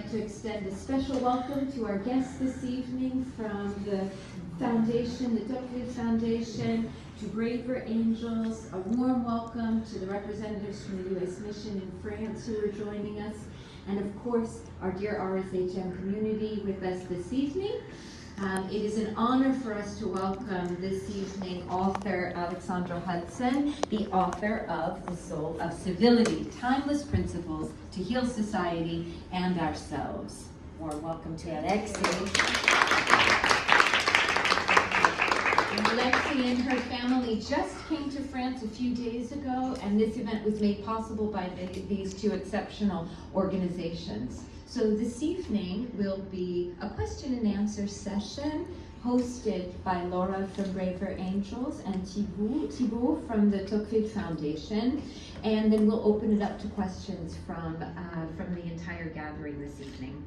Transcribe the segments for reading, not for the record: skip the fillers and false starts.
like to extend a special welcome to our guests this evening from the Foundation, the Toqueville Foundation, to Braver Angels. A warm welcome to the representatives from the U.S. Mission in France who are joining us, and of course our dear RSHM community with us this evening. It is an honor for us to welcome this evening author Alexandra Hudson, the author of The Soul of Civility, Timeless Principles to Heal Society and Ourselves. Warm welcome to Alexi. Alexi and her family just came to France a few days ago, and this event was made possible by these two exceptional organizations. So this evening will be a question and answer session hosted by Laura from Braver Angels and Thibault from the Toqueville Foundation, and then we'll open it up to questions from the entire gathering this evening.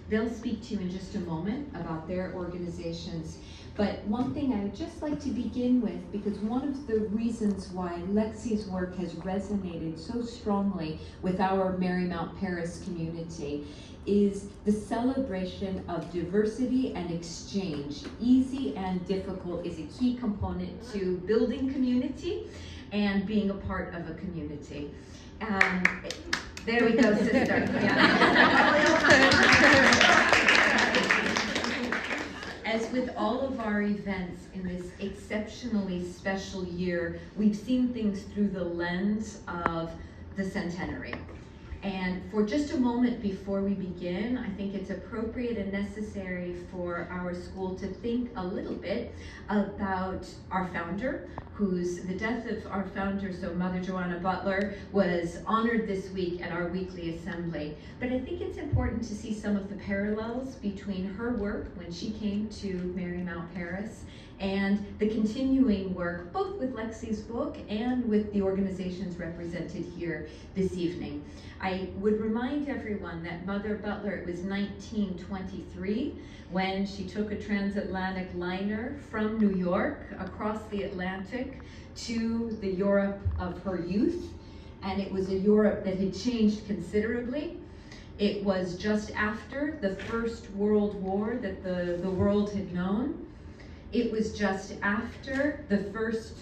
They'll speak to you in just a moment about their organizations. But one thing I would just like to begin with, because one of the reasons why Lexi's work has resonated so strongly with our Marymount Paris community is the celebration of diversity and exchange. Easy and difficult is a key component to building community and being a part of a community. There we go, sister. As with all of our events in this exceptionally special year, we've seen things through the lens of the centenary. And for just a moment before we begin, I think it's appropriate and necessary for our school to think a little bit about our founder, the death of our founder, so Mother Joanna Butler, was honored this week at our weekly assembly. But I think it's important to see some of the parallels between her work when she came to Marymount Paris and the continuing work, both with Lexi's book and with the organizations represented here this evening. I would remind everyone that Mother Butler, it was 1923 when she took a transatlantic liner from New York across the Atlantic to the Europe of her youth. And it was a Europe that had changed considerably. It was just after the First World War that the world had known. It was just after the first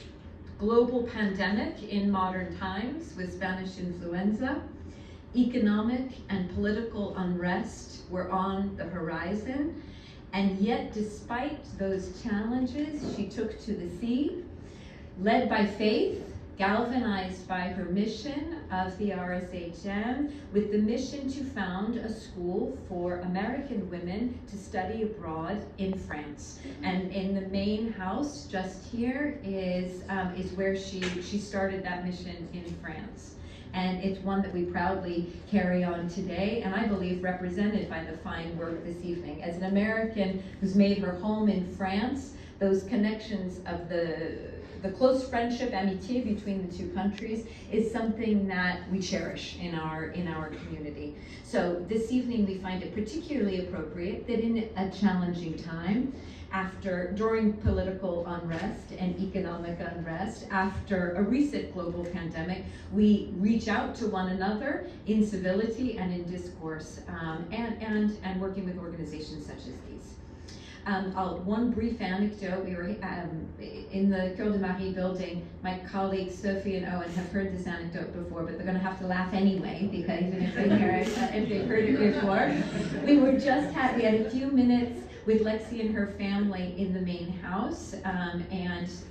global pandemic in modern times with Spanish influenza. Economic and political unrest were on the horizon, and yet despite those challenges, she took to the sea, led by faith, galvanized by her mission of the RSHM, with the mission to found a school for American women to study abroad in France. And in the main house just here is where she started that mission in France. And it's one that we proudly carry on today, and I believe represented by the fine work this evening. As an American who's made her home in France, those connections of the close friendship, amitié between the two countries is something that we cherish in our community. So this evening we find it particularly appropriate that in a challenging time, during political unrest and economic unrest, after a recent global pandemic, we reach out to one another in civility and in discourse, and working with organizations such as these. One brief anecdote, we were in the Cœur de Marie building. My colleagues Sophie and Owen have heard this anecdote before, but they're going to have to laugh anyway, because even if they've heard it before. We had a few minutes with Lexi and her family in the main house, and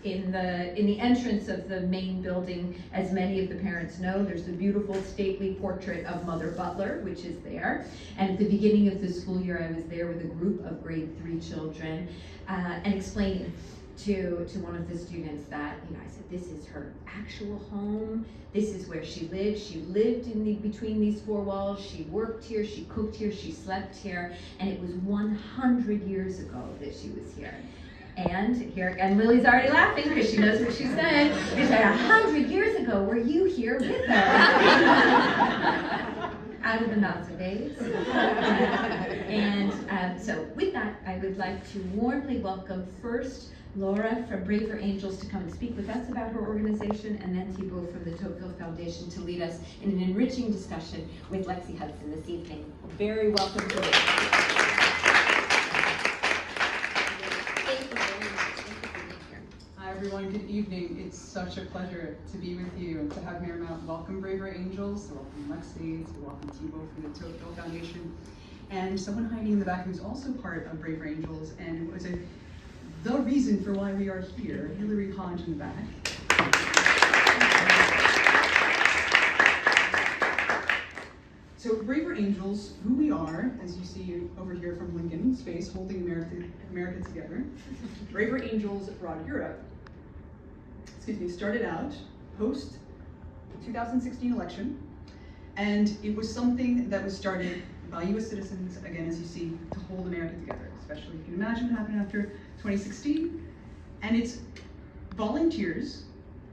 in the entrance of the main building, as many of the parents know, there's the beautiful stately portrait of Mother Butler, which is there. And at the beginning of the school year, I was there with a group of grade 3 children, and explaining to one of the students that, I said, this is her actual home. This is where she lived. She lived between these 4 walls. She worked here, she cooked here, she slept here, and it was 100 years ago that she was here. And Lily's already laughing because she knows what she's saying. She said, 100 years ago, were you here with her? Out of the mouths of babes. So with that, I would like to warmly welcome first Laura from Braver Angels to come and speak with us about her organization, and then Thibault from the Toqueville Foundation to lead us in an enriching discussion with Lexi Hudson this evening. Very welcome to this. Hi everyone, good evening. It's such a pleasure to be with you and to have Marymount welcome Braver Angels, to welcome Lexi, to welcome Thibault from the Toqueville Foundation, and someone hiding in the back who's also part of Braver Angels and was the reason for why we are here, Hillary Hodge in the back. So Braver Angels, who we are, as you see over here from Lincoln's face, holding America together. Braver Angels Abroad Europe, started out post 2016 election, and it was something that was started by US citizens, again, as you see, to hold America together, especially if you can imagine what happened after 2016. And it's volunteers,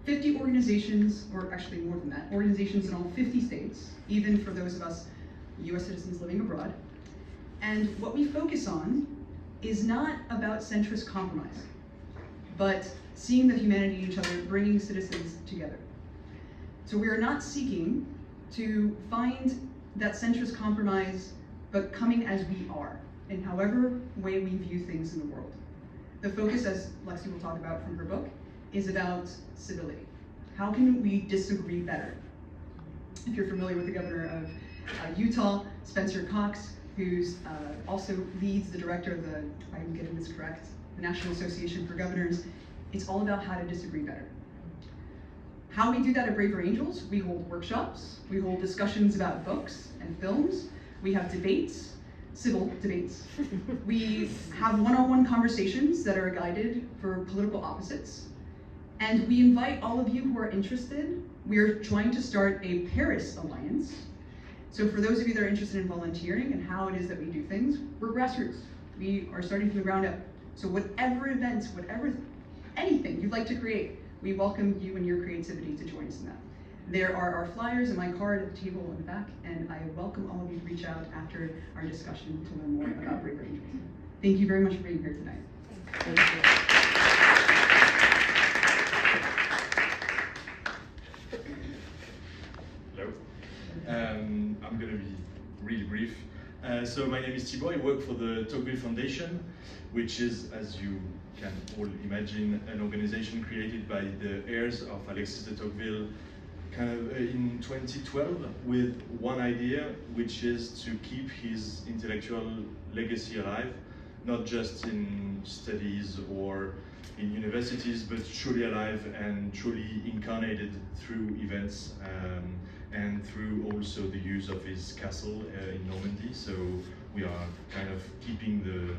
50 organizations, or actually more than that, organizations in all 50 states, even for those of us US citizens living abroad. And what we focus on is not about centrist compromise, but seeing the humanity in each other, bringing citizens together. So we are not seeking to find that centrist compromise, but coming as we are, in however way we view things in the world. The focus, as Lexi will talk about from her book, is about civility. How can we disagree better? If you're familiar with the governor of Utah, Spencer Cox, who's also leads the director of the, if I'm getting this correct, the National Association for Governors, it's all about how to disagree better. How we do that at Braver Angels, we hold workshops, we hold discussions about books and films, we have debates, civil debates. We have one-on-one conversations that are guided for political opposites. And we invite all of you who are interested. We are trying to start a Paris Alliance. So for those of you that are interested in volunteering and how it is that we do things, we're grassroots. We are starting from the ground up. So whatever events, anything you'd like to create, we welcome you and your creativity to join us in that. There are our flyers and my card at the table in the back, and I welcome all of you to reach out after our discussion to learn more about Braver Angels. Thank you very much for being here tonight. Thank you. Hello. I'm going to be really brief. So my name is Thibault. I work for the Toqueville Foundation, which is, as you can all imagine, an organization created by the heirs of Alexis de Toqueville kind of in 2012 with one idea, which is to keep his intellectual legacy alive, not just in studies or in universities, but truly alive and truly incarnated through events and through also the use of his castle in Normandy. So we are kind of keeping the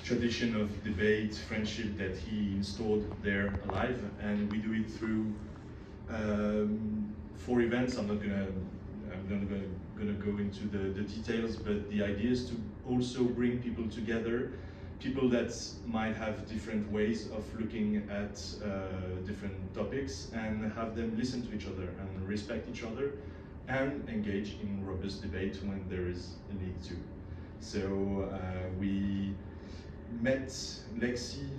tradition of debate, friendship that he installed there alive, and we do it through 4 events. I'm not gonna go into the details, but the idea is to also bring people together, people that might have different ways of looking at different topics, and have them listen to each other and respect each other and engage in robust debate when there is a need to. So we met Lexi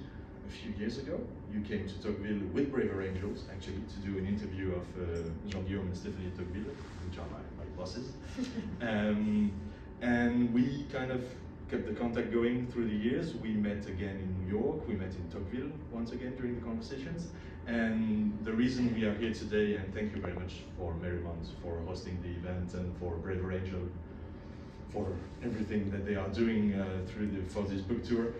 a few years ago. You came to Toqueville with Braver Angels, actually, to do an interview of Jean-Guillaume and Stephanie Toqueville, which are my bosses. And we kind of kept the contact going through the years. We met again in New York, we met in Toqueville once again during the conversations. And the reason we are here today, and thank you very much for Marymount for hosting the event and for Braver Angel for everything that they are doing for this book tour,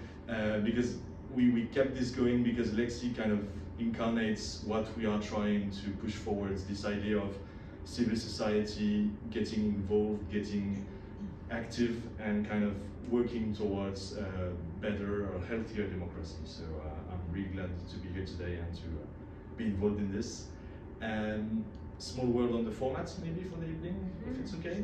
because we kept this going because Lexi kind of incarnates what we are trying to push forward, this idea of civil society getting involved, getting active, and kind of working towards better or healthier democracy. So I'm really glad to be here today and to be involved in this. Small word on the format maybe for the evening, if it's okay.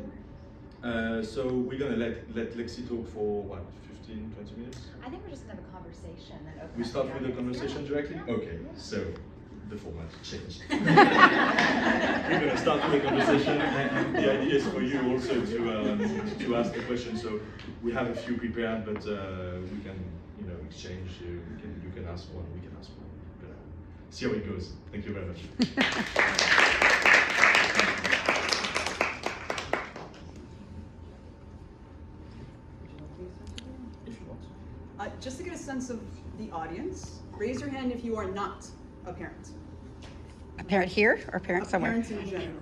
So we're gonna let Lexi talk for what, 15-20 minutes? I think we're just gonna have a conversation. We start with the conversation directly? Okay, so the format changed. We're going to start with the conversation, and the idea is for you also to ask a question. So we have a few prepared, but we can exchange. You can ask one, we can ask one. See how it goes. Thank you very much. If you want. Just to get a sense of the audience, raise your hand if you are not a parent. A parent here or a parent somewhere? Parents in general.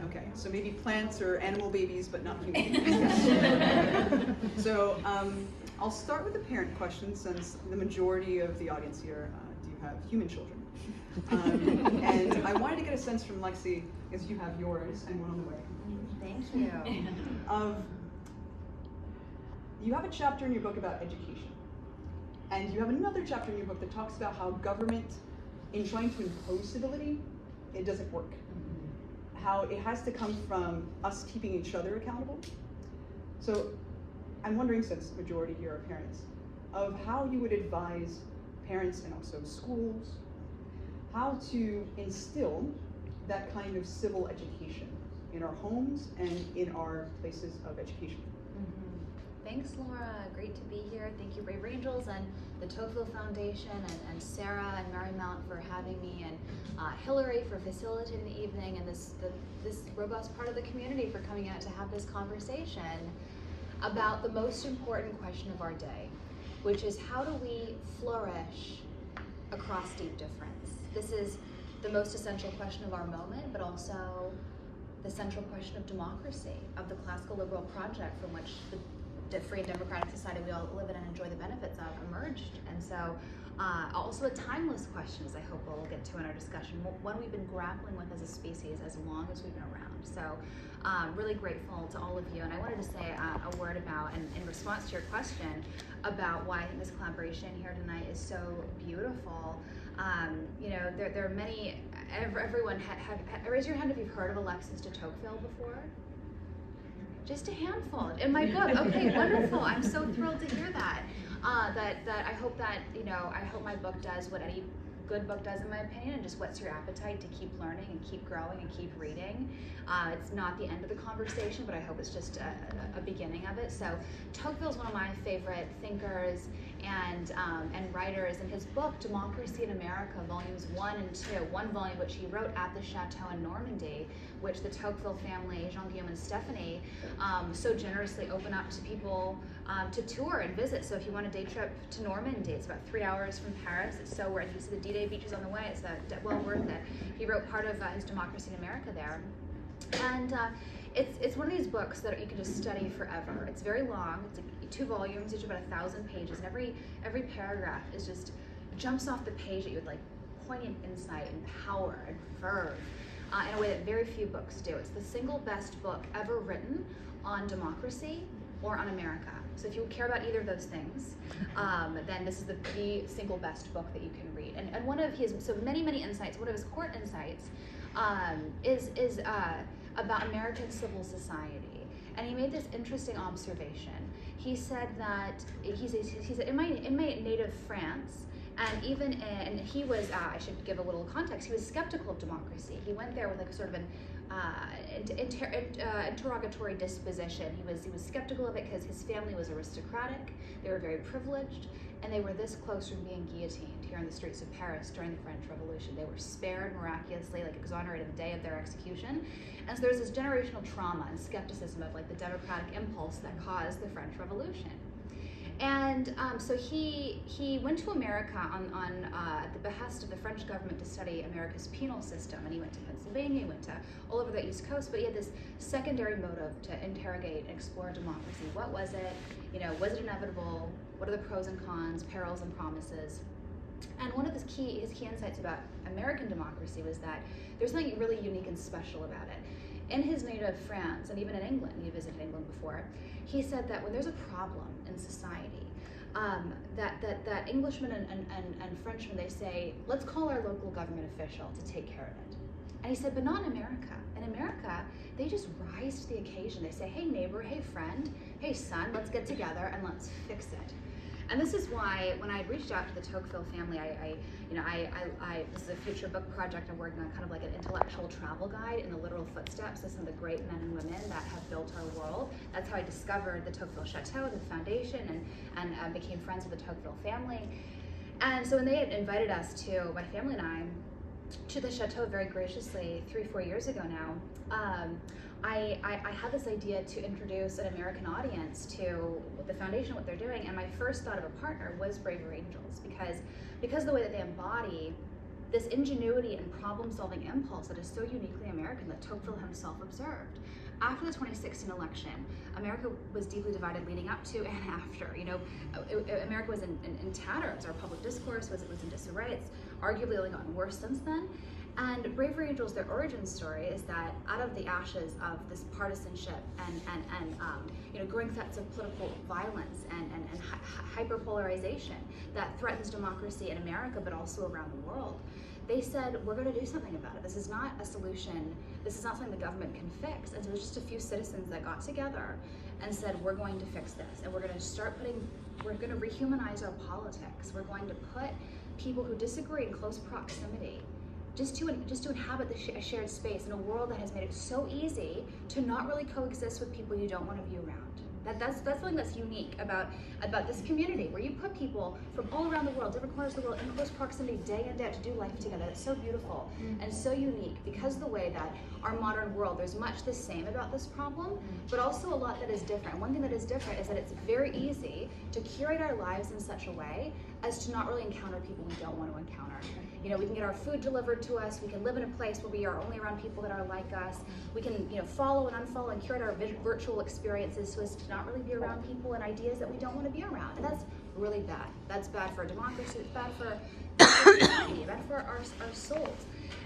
Okay, so maybe plants or animal babies, but not human babies. So I'll start with the parent question, since the majority of the audience here do have human children. And I wanted to get a sense from Lexi, because you have yours and one on the way. Thank you. You have a chapter in your book about education. And you have another chapter in your book that talks about how government, in trying to impose civility, it doesn't work. How it has to come from us keeping each other accountable. So I'm wondering, since the majority here are parents, of how you would advise parents and also schools how to instill that kind of civil education in our homes and in our places of education. Thanks, Laura. Great to be here. Thank you, Brave Angels, and the Toqueville Foundation, and Sarah and Marymount for having me, and Hillary for facilitating the evening, and this robust part of the community for coming out to have this conversation about the most important question of our day, which is how do we flourish across deep difference? This is the most essential question of our moment, but also the central question of democracy, of the classical liberal project from which the free and democratic society we all live in and enjoy the benefits of emerged. And so also a timeless question, as I hope we'll get to in our discussion, one we've been grappling with as a species as long as we've been around. So really grateful to all of you. And I wanted to say a word about, and in response to your question, about why I think this collaboration here tonight is so beautiful. There are many, everyone, raise your hand if you've heard of Alexis de Toqueville before. Just a handful in my book. Okay, wonderful. I'm so thrilled to hear that. That I hope that I hope my book does what any good book does, in my opinion, and just whets your appetite to keep learning and keep growing and keep reading. It's not the end of the conversation, but I hope it's just a beginning of it. So Toqueville is one of my favorite thinkers and writers, and his book Democracy in America, volumes 1 and 2, one volume which he wrote at the chateau in Normandy, which the Toqueville family, Jean-Guillaume and Stephanie, so generously open up to people to tour and visit. So if you want a day trip to Normandy, it's about 3 hours from Paris. It's so worth it. You see the D-Day beaches on the way. It's well worth it. He wrote part of his Democracy in America there. And it's one of these books that you can just study forever. It's very long. It's like 2 volumes, each about 1,000 pages, and every paragraph is just jumps off the page at you with like poignant insight and power and verve in a way that very few books do. It's the single best book ever written on democracy or on America. So if you care about either of those things, then this is the single best book that you can read. And one of his, so many insights, one of his core insights is about American civil society. And he made this interesting observation. He said that, he said in my native France, and he was, I should give a little context, he was skeptical of democracy. He went there with like a sort of an interrogatory disposition. He was skeptical of it because his family was aristocratic, they were very privileged, and they were this close from being guillotined here in the streets of Paris during the French Revolution. They were spared miraculously, like exonerated the day of their execution. And so there's this generational trauma and skepticism of like the democratic impulse that caused the French Revolution. And so he went to America at the behest of the French government to study America's penal system, and he went to Pennsylvania, he went to all over the East Coast, but he had this secondary motive to interrogate and explore democracy. What was it? Was it inevitable? What are the pros and cons, perils and promises? And one of his key insights about American democracy was that there's something really unique and special about it. In his native France, and even in England, he visited England before, he said that when there's a problem in society, that Englishmen and Frenchmen, they say, let's call our local government official to take care of it. And he said, but not in America. In America, they just rise to the occasion. They say, hey neighbor, hey friend, hey son, let's get together and let's fix it. And this is why, when I reached out to the Toqueville family, this is a future book project I'm working on, kind of like an intellectual travel guide in the literal footsteps of some of the great men and women that have built our world. That's how I discovered the Toqueville Chateau, the foundation, and became friends with the Toqueville family. And so when they had invited us to, my family and I, to the chateau very graciously 3-4 years ago now, I had this idea to introduce an American audience to the foundation, what they're doing, and my first thought of a partner was Braver Angels, because of the way that they embody this ingenuity and problem-solving impulse that is so uniquely American that Toqueville himself observed. After the 2016 election, America was deeply divided leading up to and after. America was in tatters. Our public discourse was in disarray. It's arguably only gotten worse since then. And Braver Angels, their origin story is that out of the ashes of this partisanship and growing threats of political violence and hyperpolarization that threatens democracy in America but also around the world, they said, we're going to do something about it. This is not a solution. This is not something the government can fix. And so it was just a few citizens that got together and said, we're going to fix this. And we're going to rehumanize our politics. We're going to put people who disagree in close proximity just to inhabit a shared space in a world that has made it so easy to not really coexist with people you don't want to be around. That's something that's unique about this community, where you put people from all around the world, different corners of the world, in close proximity day in day out to do life together. It's so beautiful and so unique because of the way that our modern world, there's much the same about this problem, but also a lot that is different. One thing that is different is that it's very easy to curate our lives in such a way as to not really encounter people we don't want to encounter. We can get our food delivered to us. We can live in a place where we are only around people that are like us. We can, follow and unfollow and curate our virtual experiences so as to not really be around people and ideas that we don't want to be around. And that's really bad. That's bad for democracy. It's bad for society, bad for our souls.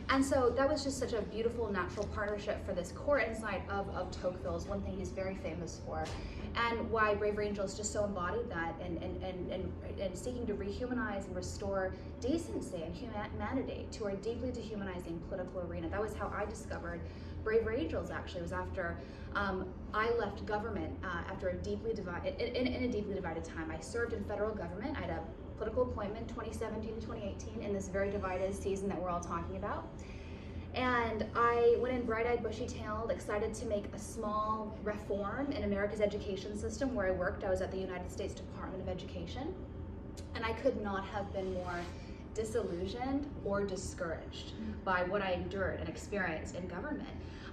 And so that was just such a beautiful natural partnership for this core insight of Toqueville, is one thing he's very famous for, and why Braver Angels just so embodied that and seeking to rehumanize and restore decency and humanity to our deeply dehumanizing political arena. That was how I discovered Braver Angels. Actually, it was after I left government after in a deeply divided time. I served in federal government. I had a political appointment 2017 to 2018 in this very divided season that we're all talking about. And I went in bright-eyed, bushy-tailed, excited to make a small reform in America's education system. Where I worked, I was at the United States Department of Education, and I could not have been more disillusioned or discouraged by what I endured and experienced in government.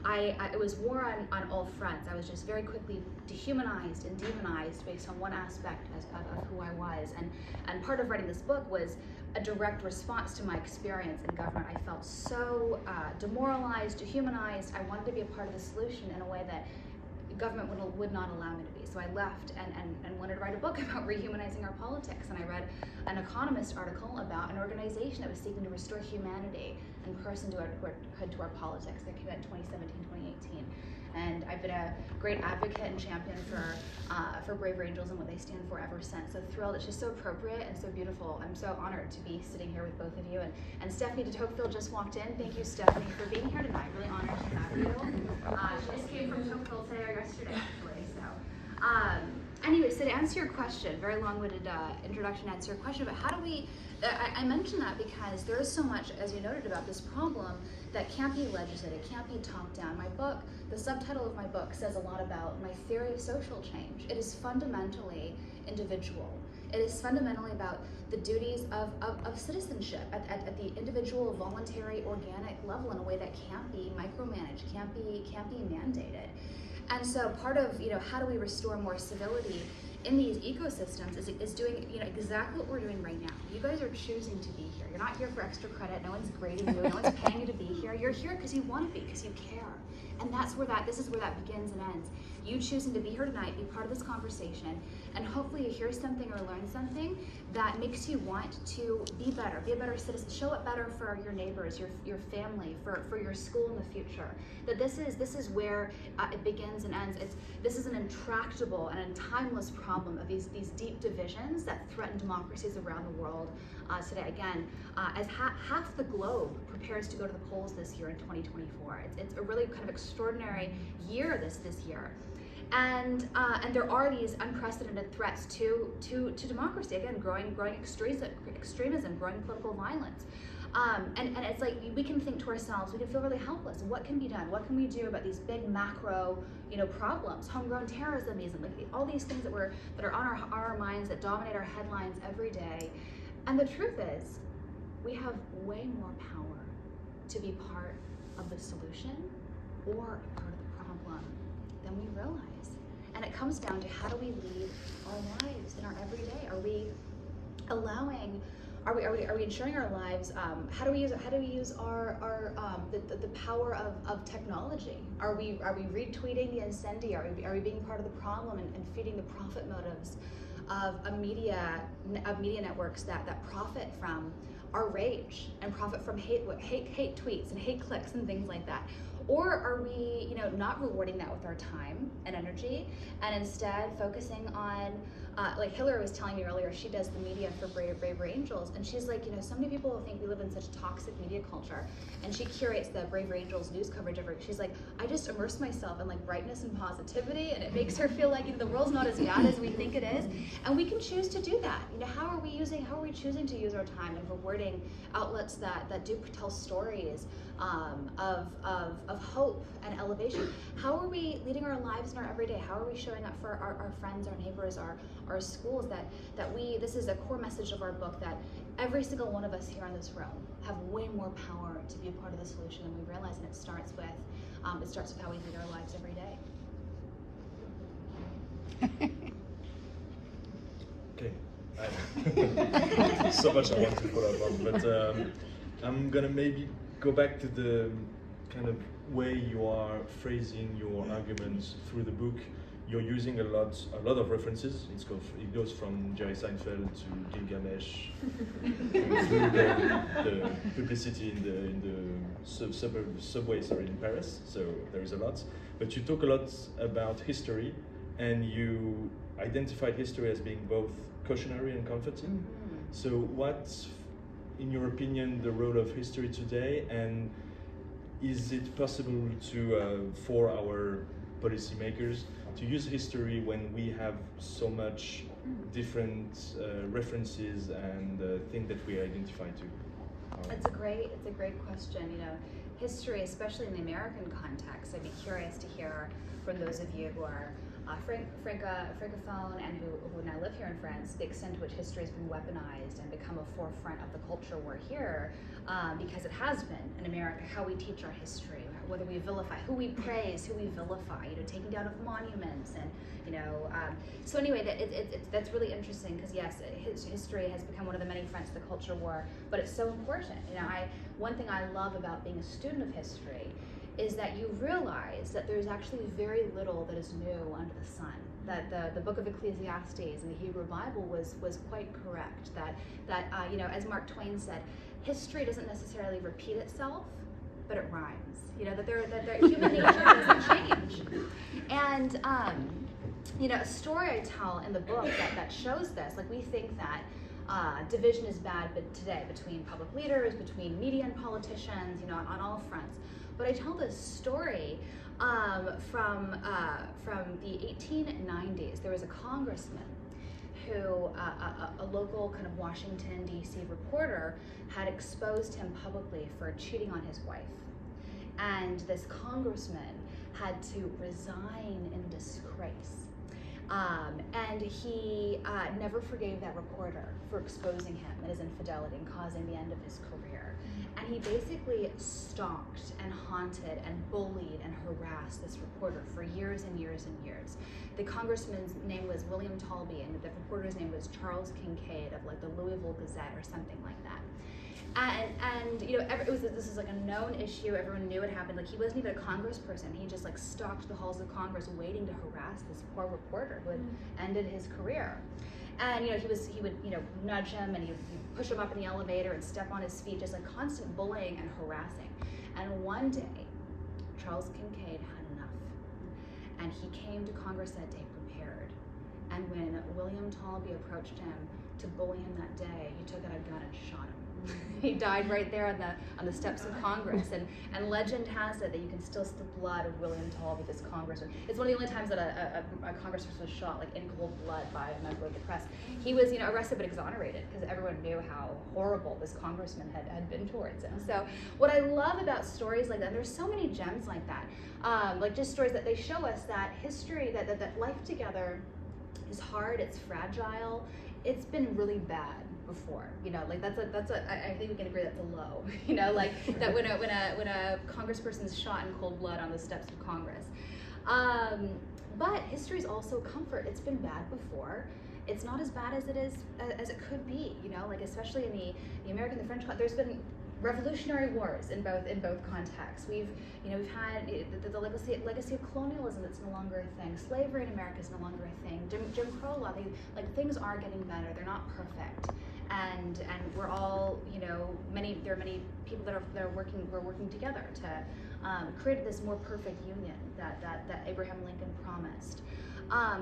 It was war on all fronts. I was just very quickly dehumanized and demonized based on one aspect of who I was. And part of writing this book was a direct response to my experience in government. I felt so demoralized, dehumanized. I wanted to be a part of the solution in a way that government would not allow me to be. So I left and wanted to write a book about rehumanizing our politics. And I read an Economist article about an organization that was seeking to restore humanity and personhood to our politics that came out in 2017, 2018. And I've been a great advocate and champion for Braver Angels and what they stand for ever since. So thrilled. It's just so appropriate and so beautiful. I'm so honored to be sitting here with both of you. And Stephanie de Toqueville just walked in. Thank you, Stephanie, for being here tonight. Really honored to have you. She just came from Toqueville today or yesterday, actually. So, anyway, so to answer your question, very long-winded introduction to answer your question, but how do we? I mentioned that because there is so much, as you noted, about this problem that can't be legislated, can't be talked down. My book, the subtitle of my book, says a lot about my theory of social change. It is fundamentally individual. It is fundamentally about the duties of citizenship at the individual, voluntary, organic level in a way that can't be micromanaged, can't be mandated. And so part of, how do we restore more civility in these ecosystems is doing, exactly what we're doing right now. You guys are choosing to be here. You're not here for extra credit. No one's grading you. No one's paying you to be here. You're here because you want to be, because you care. And this is where that begins and ends. You choosing to be here tonight, be part of this conversation, and hopefully you hear something or learn something that makes you want to be a better citizen, show up better for your neighbors, your family, for your school in the future. That this is where it begins and ends. This is an intractable and a timeless problem of these deep divisions that threaten democracies around the world today. Again, as half the globe prepares to go to the polls this year in 2024. It's a really kind of extraordinary year this year. And there are these unprecedented threats to democracy. Again, growing extremism, growing political violence. And it's like we can think to ourselves, we can feel really helpless. What can be done? What can we do about these big macro, problems? Homegrown terrorism, like all these things that are on our minds, that dominate our headlines every day. And the truth is, we have way more power to be part of the solution or part of the problem than we realize. And it comes down to, how do we lead our lives in our everyday? Are we allowing? Are we ensuring our lives? How do we use our the power of technology? Are we retweeting the incendiary? Are we being part of the problem and feeding the profit motives of media networks that profit from our rage and profit from hate tweets and hate clicks and things like that? Or are we, not rewarding that with our time and energy, and instead focusing on, like Hillary was telling me earlier, she does the media for Bravery Angels, and she's like, so many people think we live in such a toxic media culture, and she curates the Bravery Angels news coverage of her. She's like, I just immerse myself in like brightness and positivity, and it makes her feel like the world's not as bad as we think it is, and we can choose to do that. How are we choosing to use our time and rewarding outlets that do tell stories of hope and elevation? How are we leading our lives in our everyday? How are we showing up for our friends, our neighbors, our schools? This is a core message of our book, that every single one of us here in this room have way more power to be a part of the solution than we realize, and it starts with how we lead our lives every day. Okay. So much I want to follow up on, but I'm gonna maybe go back to the kind of way you are phrasing your arguments through the book. You're using a lot of references. It goes from Jerry Seinfeld to Gilgamesh, through the publicity in the subway in Paris. So there is a lot. But you talk a lot about history, and you identified history as being both cautionary and comforting. So what's, in your opinion, the role of history today, and is it possible to, for our policymakers, to use history when we have so much different references and things that we identify to? It's a great question. History, especially in the American context, I'd be curious to hear from those of you who are francophone and who now live here in France, the extent to which history has been weaponized and become a forefront of the culture we're here, because it has been in America, how we teach our history, whether we vilify, who we praise, who we vilify, taking down of monuments, and so anyway, that's really interesting, because yes, history has become one of the many fronts of the culture war, but it's so important. One thing I love about being a student of history is that you realize that there's actually very little that is new under the sun. That the book of Ecclesiastes in the Hebrew Bible was quite correct. That as Mark Twain said, history doesn't necessarily repeat itself, but it rhymes. That human nature doesn't change. And a story I tell in the book that shows this, like, we think that division is bad, but today, between public leaders, between media and politicians, on all fronts. But I tell this story from the 1890s. There was a congressman who, a local kind of Washington, D.C. reporter had exposed him publicly for cheating on his wife. And this congressman had to resign in disgrace. And he never forgave that reporter for exposing him and his infidelity and causing the end of his career. And he basically stalked and haunted and bullied and harassed this reporter for years and years and years. The congressman's name was William Talby, and the reporter's name was Charles Kincaid of like the Louisville Gazette or something like that. And this is like a known issue. Everyone knew it happened. Like, he wasn't even a congressperson. He just like stalked the halls of Congress, waiting to harass this poor reporter who had ended his career. And he would nudge him, and he would push him up in the elevator and step on his feet, just like constant bullying and harassing. And one day, Charles Kincaid had enough, and he came to Congress that day prepared. And when William Talby approached him to bully him that day, he took out a gun and shot him. He died right there on the steps of Congress, and legend has it that you can still see the blood of William Talbot, this congressman. It's one of the only times that a congressman was shot like in cold blood by a member of the press. He was, arrested but exonerated because everyone knew how horrible this congressman had been towards him. So what I love about stories like that, and there's so many gems like that, like just stories that they show us that history, that life together is hard, it's fragile, it's been really bad before, like I think we can agree that's a low, like that when a congressperson is shot in cold blood on the steps of Congress. But history is also comfort. It's been bad before. It's not as bad as it could be, like especially in the American, the French, there's been revolutionary wars in both contexts. We've had the legacy of colonialism that's no longer a thing. Slavery in America is no longer a thing. Jim Crow law, things are getting better. They're not perfect, and we're all, there are many people that are working together to create this more perfect union that Abraham Lincoln promised.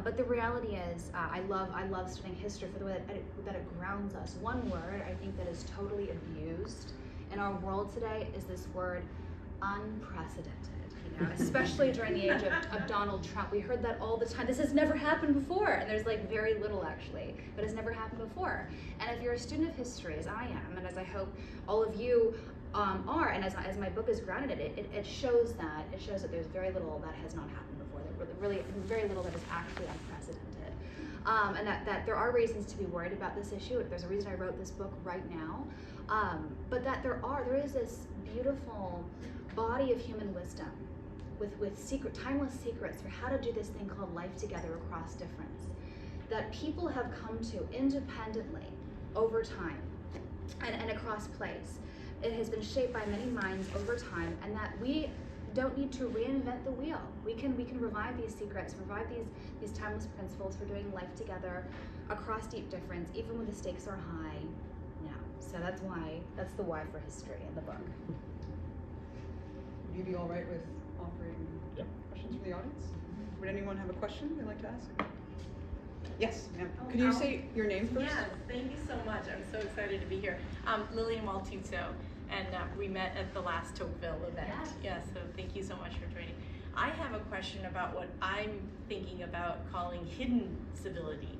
But the reality is, I love studying history for the way that it grounds us. One word I think that is totally abused in our world today is this word unprecedented, especially during the age of Donald Trump. We heard that all the time. This has never happened before, and there's very little actually, but it's never happened before. And if you're a student of history, as I am, and as I hope all of you are, and as my book is grounded in it shows that there's very little that has not happened before. There's really very little that is actually unprecedented. And that there are reasons to be worried about this issue. There's a reason I wrote this book right now. But that there is this beautiful body of human wisdom with timeless secrets for how to do this thing called life together across difference, that people have come to independently over time and across place. It has been shaped by many minds over time, and that we don't need to reinvent the wheel. We can revive these secrets, revive these timeless principles for doing life together across deep difference, even when the stakes are high. So that's the why for history in the book. Would you be all right with offering questions from the audience? Would anyone have a question they'd like to ask? Yes, ma'am. Could you say your name first? Yes, thank you so much. I'm so excited to be here. Lillian Maltuzzo, and we met at the last Toqueville event. Yes, so thank you so much for joining. I have a question about what I'm thinking about calling hidden civility.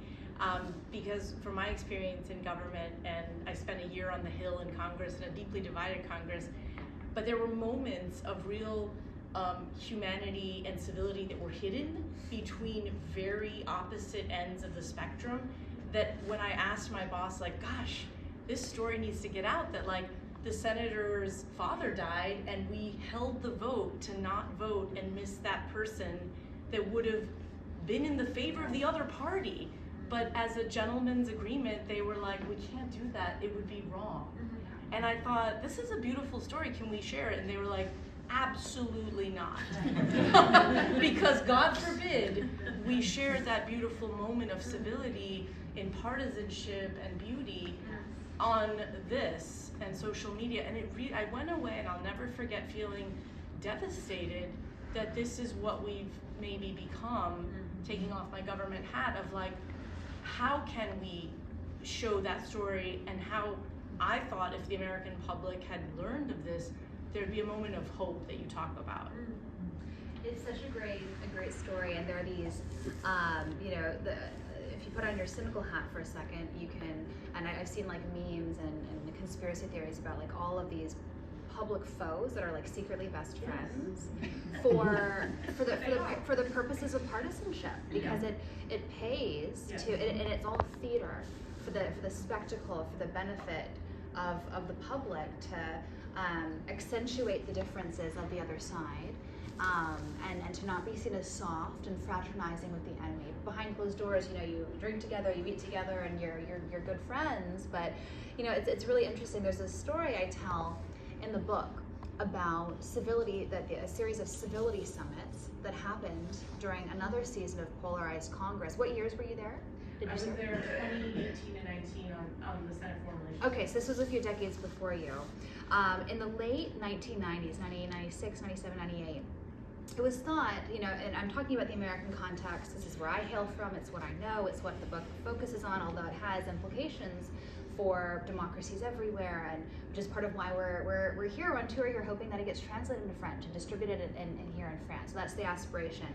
Because from my experience in government, and I spent a year on the Hill in Congress, in a deeply divided Congress, but there were moments of real humanity and civility that were hidden between very opposite ends of the spectrum, that when I asked my boss, gosh, this story needs to get out, that the senator's father died and we held the vote to not vote and miss that person that would have been in the favor of the other party. But as a gentleman's agreement, they were like, we can't do that, it would be wrong. And I thought, this is a beautiful story, can we share it? And they were like, absolutely not. Because God forbid we share that beautiful moment of civility in partisanship and beauty on this and social media. And I went away, and I'll never forget feeling devastated that this is what we've maybe become, taking off my government hat of how can we show that story, and how I thought if the American public had learned of this, there'd be a moment of hope that you talk about. It's such a great story, and there are these, if you put on your cynical hat for a second, you can, and I've seen memes and conspiracy theories about all of these public foes that are secretly best friends for the purposes of partisanship, because it pays to, and it's all theater for the spectacle, for the benefit of the public to accentuate the differences of the other side, and to not be seen as soft and fraternizing with the enemy. Behind closed doors, you drink together, you eat together, and you're good friends. But it's really interesting. There's this story I tell in the book about civility, a series of civility summits that happened during another season of polarized Congress. What years were you there? I was there in 2018 and 19 on the Senate Foreign Relations. Okay, so this was a few decades before you. In the late 1990s, 1996, 97, 98, it was thought, and I'm talking about the American context, this is where I hail from, it's what I know, it's what the book focuses on, although it has implications for democracies everywhere, and which is part of why we're here on tour here, hoping that it gets translated into French and distributed in here in France. So that's the aspiration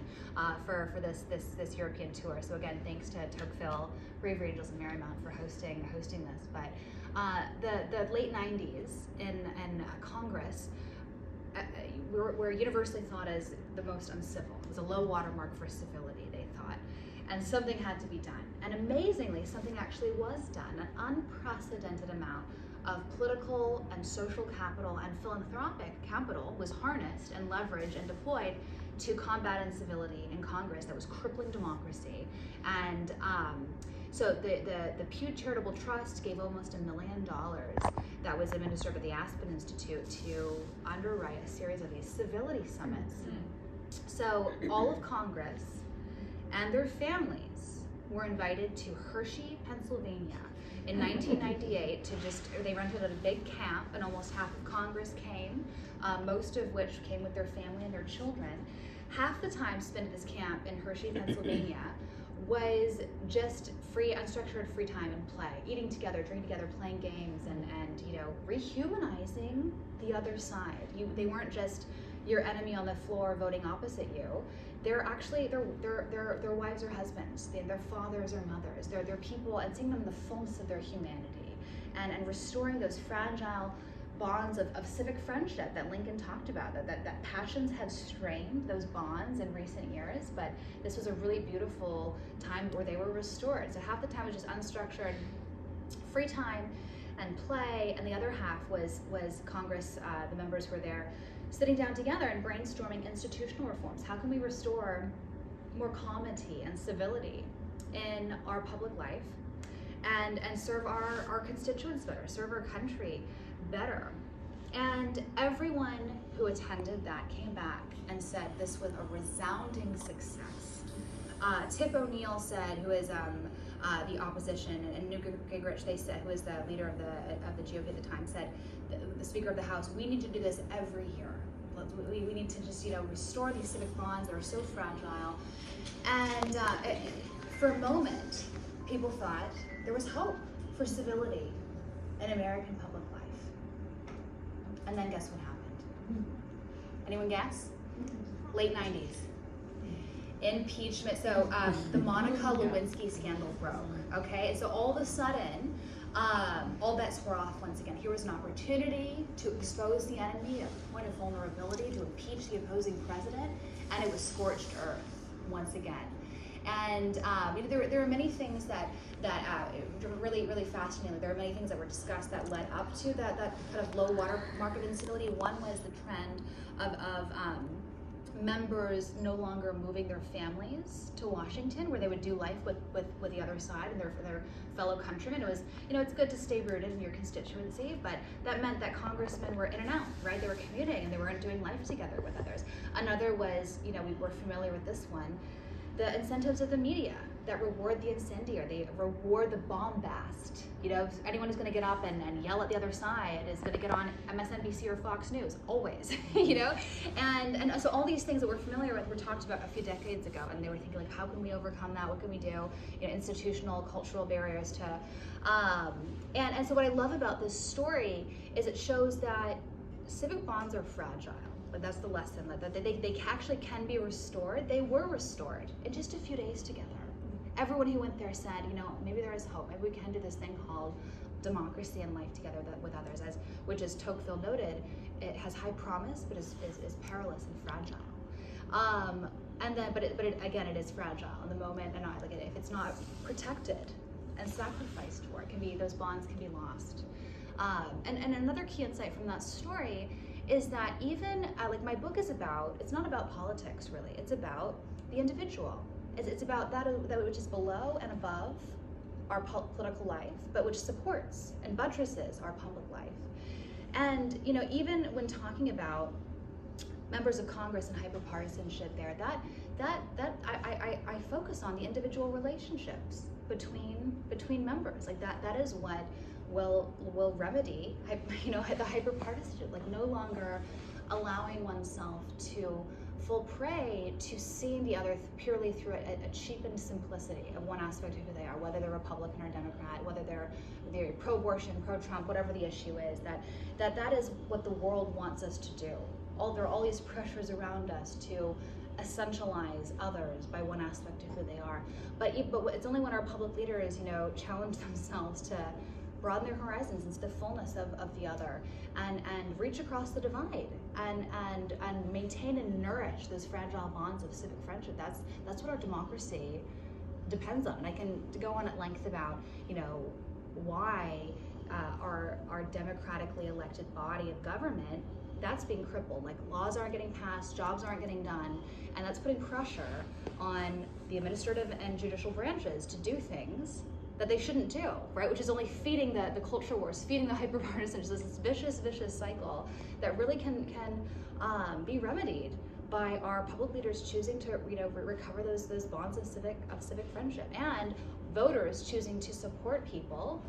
for this European tour. So again, thanks to Toqueville, Bravery Angels, and Marymount for hosting this. But the late 90s in Congress, were universally thought as the most uncivil. It was a low watermark for civility, they thought. And something had to be done. And amazingly, something actually was done. An unprecedented amount of political and social capital and philanthropic capital was harnessed and leveraged and deployed to combat incivility in Congress that was crippling democracy. And so the Pew Charitable Trust gave almost $1 million that was administered by the Aspen Institute to underwrite a series of these civility summits. So all of Congress and their families were invited to Hershey, Pennsylvania in 1998 they rented a big camp, and almost half of Congress came, most of which came with their family and their children. Half the time spent at this camp in Hershey, Pennsylvania was just free, unstructured free time and play, eating together, drinking together, playing games, and rehumanizing the other side. They weren't just your enemy on the floor voting opposite you. They're actually their wives or husbands, their fathers or mothers. They're people, and seeing them in the fullness of their humanity, and restoring those fragile bonds of civic friendship that Lincoln talked about, that passions had strained those bonds in recent years, but this was a really beautiful time where they were restored. So half the time was just unstructured free time and play, and the other half was Congress, the members were there sitting down together and brainstorming institutional reforms. How can we restore more comity and civility in our public life and serve our constituents better, serve our country better? And everyone who attended that came back and said this was a resounding success. Tip O'Neill said, who is the opposition, and Newt Gingrich, they said, who is the leader of the GOP at the time, said, the Speaker of the House, we need to do this every year. We need to just restore these civic bonds that are so fragile. And for a moment, people thought there was hope for civility in American public life. And then guess what happened? Anyone guess? Late 90s. Impeachment. So the Monica Lewinsky scandal broke. Okay, and so all of a sudden, all bets were off once again. Here was an opportunity to expose the enemy at a point of vulnerability, to impeach the opposing president, and it was scorched earth once again. And there were many things that really, really fascinating. There were many things that were discussed that led up to that kind of low water mark of incivility. One was the trend of members no longer moving their families to Washington, where they would do life with the other side and their fellow countrymen. It was, it's good to stay rooted in your constituency, but that meant that congressmen were in and out, right? They were commuting and they weren't doing life together with others. Another was, we were familiar with this one, the incentives of the media that reward the incendiary, they reward the bombast. Anyone who's going to get up and yell at the other side is going to get on MSNBC or Fox News, always, And so all these things that we're familiar with were talked about a few decades ago, and they were thinking, how can we overcome that? What can we do? Institutional, cultural barriers to, and so what I love about this story is it shows that civic bonds are fragile. But that's the lesson, that they actually can be restored. They were restored in just a few days together. Everyone who went there said, maybe there is hope. Maybe we can do this thing called democracy and life together with others, which, as Toqueville noted, it has high promise, but is perilous and fragile. But it is fragile in the moment, and if it's not protected and sacrificed for, those bonds can be lost. And another key insight from that story is that even, my book is about, it's not about politics really, it's about the individual. It's about that which is below and above our political life, but which supports and buttresses our public life. And, even when talking about members of Congress and hyperpartisanship there, I focus on the individual relationships between members. That is what will remedy, the hyperpartisanship, no longer allowing oneself to fall prey to seeing the other purely through a cheapened simplicity of one aspect of who they are, whether they're Republican or Democrat, whether they're pro-abortion, pro-Trump, whatever the issue is, that is what the world wants us to do. There are all these pressures around us to essentialize others by one aspect of who they are. But it's only when our public leaders, challenge themselves to broaden their horizons into the fullness of the other and reach across the divide and maintain and nourish those fragile bonds of civic friendship. That's what our democracy depends on. And I can go on at length about, why our democratically elected body of government, that's being crippled. Like, laws aren't getting passed, jobs aren't getting done, and that's putting pressure on the administrative and judicial branches to do things that they shouldn't do, right? Which is only feeding the culture wars, feeding the hyperpartisanship, this vicious cycle that really can be remedied by our public leaders choosing to recover those bonds of civic friendship, and voters choosing to support people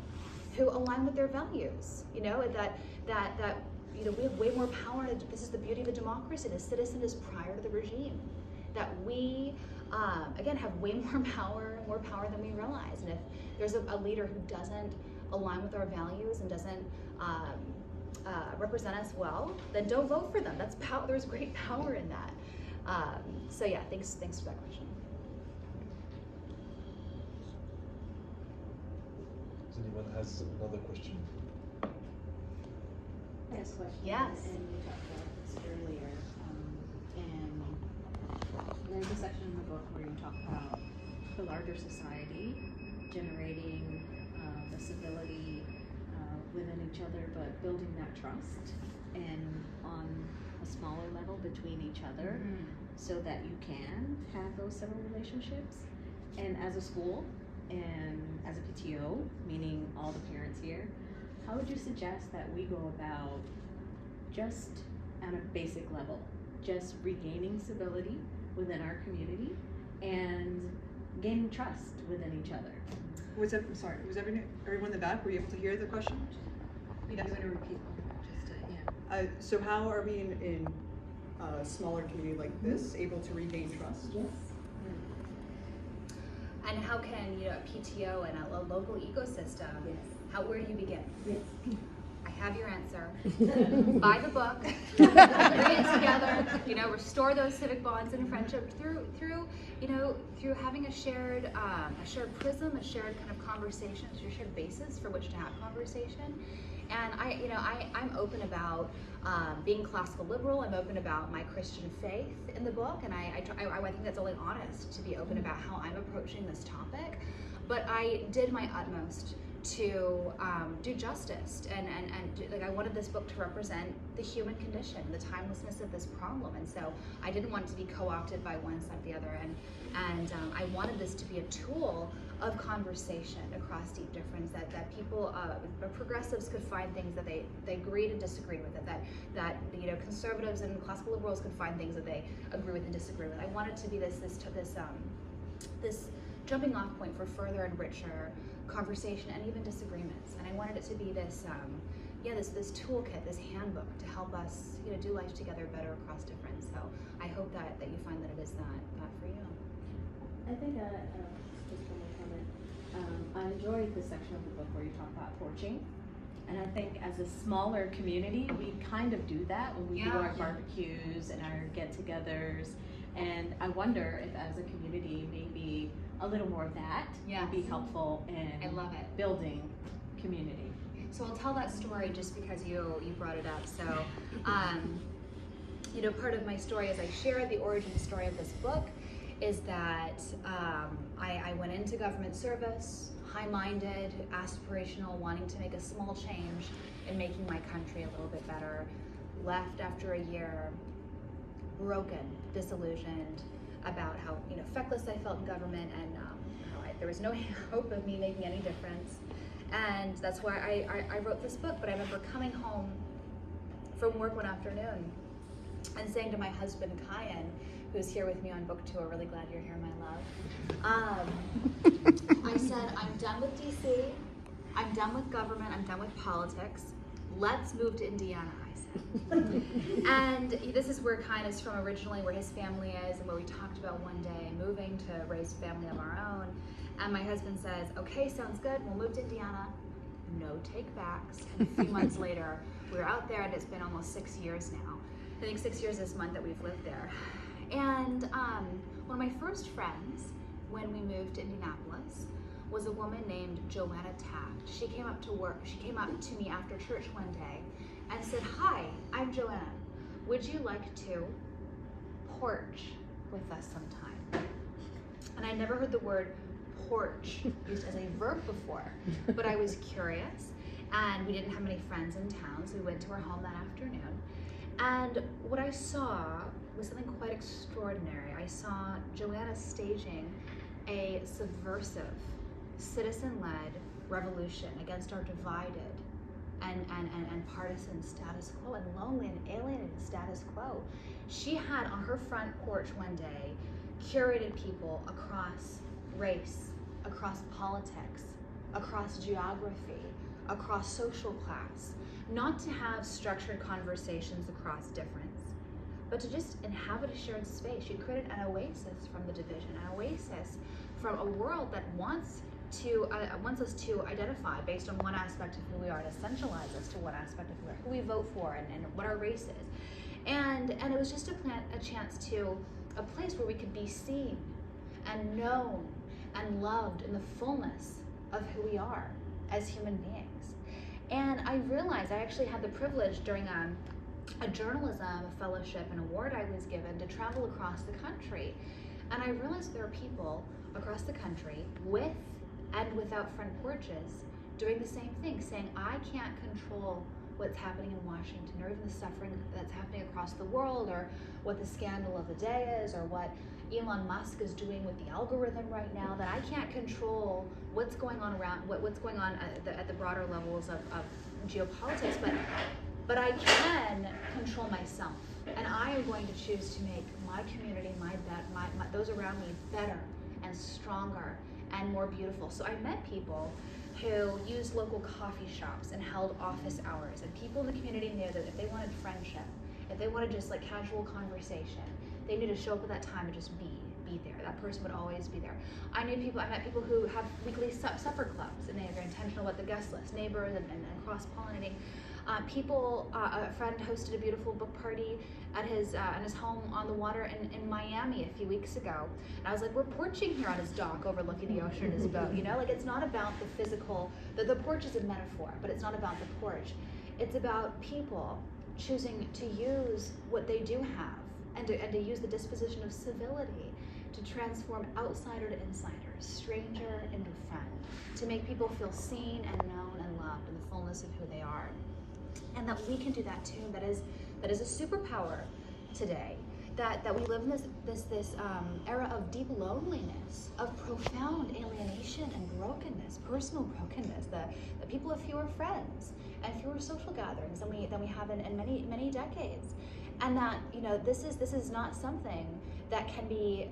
who align with their values. That we have way more power. This is the beauty of a democracy. The citizen is prior to the regime. That we, again, have way more power than we realize. And if there's a leader who doesn't align with our values and doesn't represent us well, then don't vote for them. That's power. There's great power in that. So yeah, thanks for that question. Does anyone has another question? Yes, question. Yes. And we talked about this earlier. And there's a section in the book where you talk about the larger society generating the civility within each other, but building that trust and on a smaller level between each other, so that you can have those civil relationships. And as a school and as a PTO, meaning all the parents here, how would you suggest that we go about, just at a basic level, just regaining civility within our community and gaining trust within each other? I'm sorry, was everyone in the back, were you able to hear the question? Maybe I'm going to repeat one, So how are we in a smaller community like this able to regain trust? Yes. And how can a PTO and a local ecosystem? Yes. Where do you begin? Yes. I have your answer. Buy the book, bring it together. Restore those civic bonds and friendship through having a shared prism, a shared kind of conversation, a shared basis for which to have conversation. And I'm open about being classical liberal. I'm open about my Christian faith in the book, and I think that's only honest to be open about how I'm approaching this topic. But I did my utmost to do justice, and I wanted this book to represent the human condition, the timelessness of this problem, and so I didn't want it to be co-opted by one side or the other, and I wanted this to be a tool of conversation across deep difference, that people, progressives could find things that they agreed and disagreed with, that conservatives and classical liberals could find things that they agree with and disagree with. I wanted to be this jumping off point for further and richer conversation and even disagreements. And I wanted it to be this toolkit, this handbook to help us do life together better across difference. So I hope that you find that it is that for you. I think just one more comment. I enjoyed the section of the book where you talk about torching. And I think as a smaller community, we kind of do that when we do our barbecues and our get-togethers. And I wonder if as a community, maybe a little more of that would be helpful in I love it. Building community. So I'll tell that story just because you brought it up. So, part of my story, as I share the origin story of this book, is that I went into government service, high-minded, aspirational, wanting to make a small change in making my country a little bit better. Left after a year, broken, disillusioned about how feckless I felt in government, and how there was no hope of me making any difference. And that's why I wrote this book. But I remember coming home from work one afternoon and saying to my husband, Kyan, who's here with me on book tour, really glad you're here, my love. I said, I'm done with DC, I'm done with government, I'm done with politics. let's move to Indiana, I said. And this is where Kind is from originally, where his family is, and where we talked about one day moving to raise a family of our own. And my husband says, okay, sounds good, we'll move to Indiana. No take backs. And a few months later, we're out there, and it's been almost 6 years now. I think 6 years this month that we've lived there. And one of my first friends, when we moved to Indianapolis, was a woman named Joanna Taft. She came up to me after church one day and said, hi, I'm Joanna. Would you like to porch with us sometime? And I never heard the word porch used as a verb before, but I was curious, and we didn't have many friends in town, so we went to her home that afternoon. And what I saw was something quite extraordinary. I saw Joanna staging a subversive, citizen-led revolution against our divided and partisan status quo and lonely and alienated status quo. She had on her front porch one day curated people across race, across politics, across geography, across social class, not to have structured conversations across difference, but to just inhabit a shared space. She created an oasis from the division, an oasis from a world that wants us to identify based on one aspect of who we are, to centralize us to one aspect of who we vote for and what our race is. And it was just a place where we could be seen and known and loved in the fullness of who we are as human beings. And I realized I actually had the privilege during a journalism fellowship and award I was given to travel across the country. And I realized there are people across the country with and without front porches doing the same thing, saying, I can't control what's happening in Washington, or even the suffering that's happening across the world, or what the scandal of the day is, or what Elon Musk is doing with the algorithm right now, that I can't control what's going on at the broader levels of geopolitics, but I can control myself, and I am going to choose to make my community, those around me better and stronger and more beautiful. So I met people who used local coffee shops and held office hours, and people in the community knew that if they wanted friendship, if they wanted just like casual conversation, they knew to show up at that time and just be there. That person would always be there. I met people who have weekly supper clubs, and they're intentional about the guest list, neighbors, and cross-pollinating. A friend hosted a beautiful book party at his home on the water in Miami a few weeks ago. And I was like, we're porching here on his dock overlooking the ocean in his boat. You know, like it's not about the physical, the porch is a metaphor, but it's not about the porch. It's about people choosing to use what they do have and to use the disposition of civility to transform outsider to insider, stranger into friend, to make people feel seen and known and loved in the fullness of who they are. And that we can do that too. That is a superpower today. That we live in this era of deep loneliness, of profound alienation and brokenness, personal brokenness. That people have fewer friends and fewer social gatherings than we have in many decades. And that this is not something that can be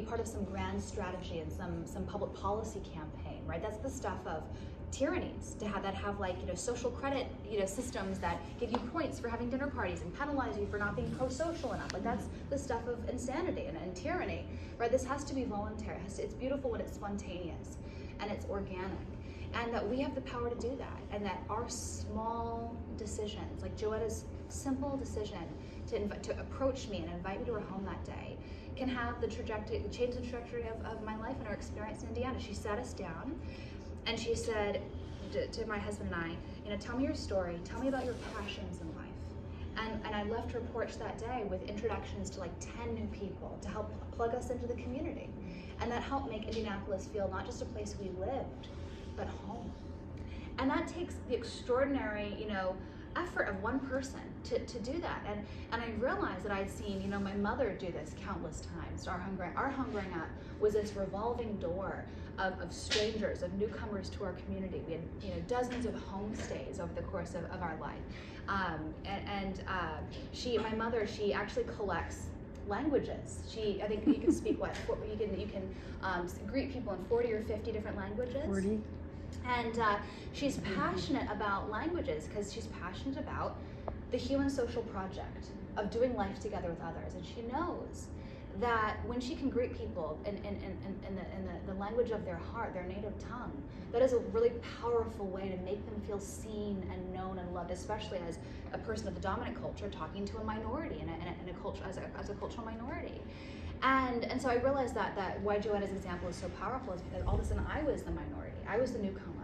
part of some grand strategy and some public policy campaign, right? That's the stuff of tyrannies, to have like social credit systems that give you points for having dinner parties and penalize you for not being pro-social enough. Like that's the stuff of insanity and tyranny, right? This has to be voluntary. It's beautiful when it's spontaneous and it's organic, and that we have the power to do that, and that our small decisions, like Joetta's simple decision to approach me and invite me to her home that day, can have change the trajectory of my life and our experience in Indiana. She sat us down and she said to my husband and I, tell me your story, tell me about your passions in life. And I left her porch that day with introductions to like 10 new people to help plug us into the community. And that helped make Indianapolis feel not just a place we lived, but home. And that takes the extraordinary, effort of one person to do that. And I realized that I'd seen, my mother do this countless times. Our home growing up was this revolving door of strangers, of newcomers to our community. We had, dozens of homestays over the course of our life. My mother, she actually collects languages. I think you can speak you can greet people in 40 or 50 different languages. 40. And she's passionate about languages because she's passionate about the human social project of doing life together with others. And she knows that when she can greet people in the language of their heart, their native tongue, that is a really powerful way to make them feel seen and known and loved, especially as a person of the dominant culture talking to a minority in a culture as a cultural minority. And so I realized that why Joanna's example is so powerful is because all of a sudden I was the minority. I was the newcomer.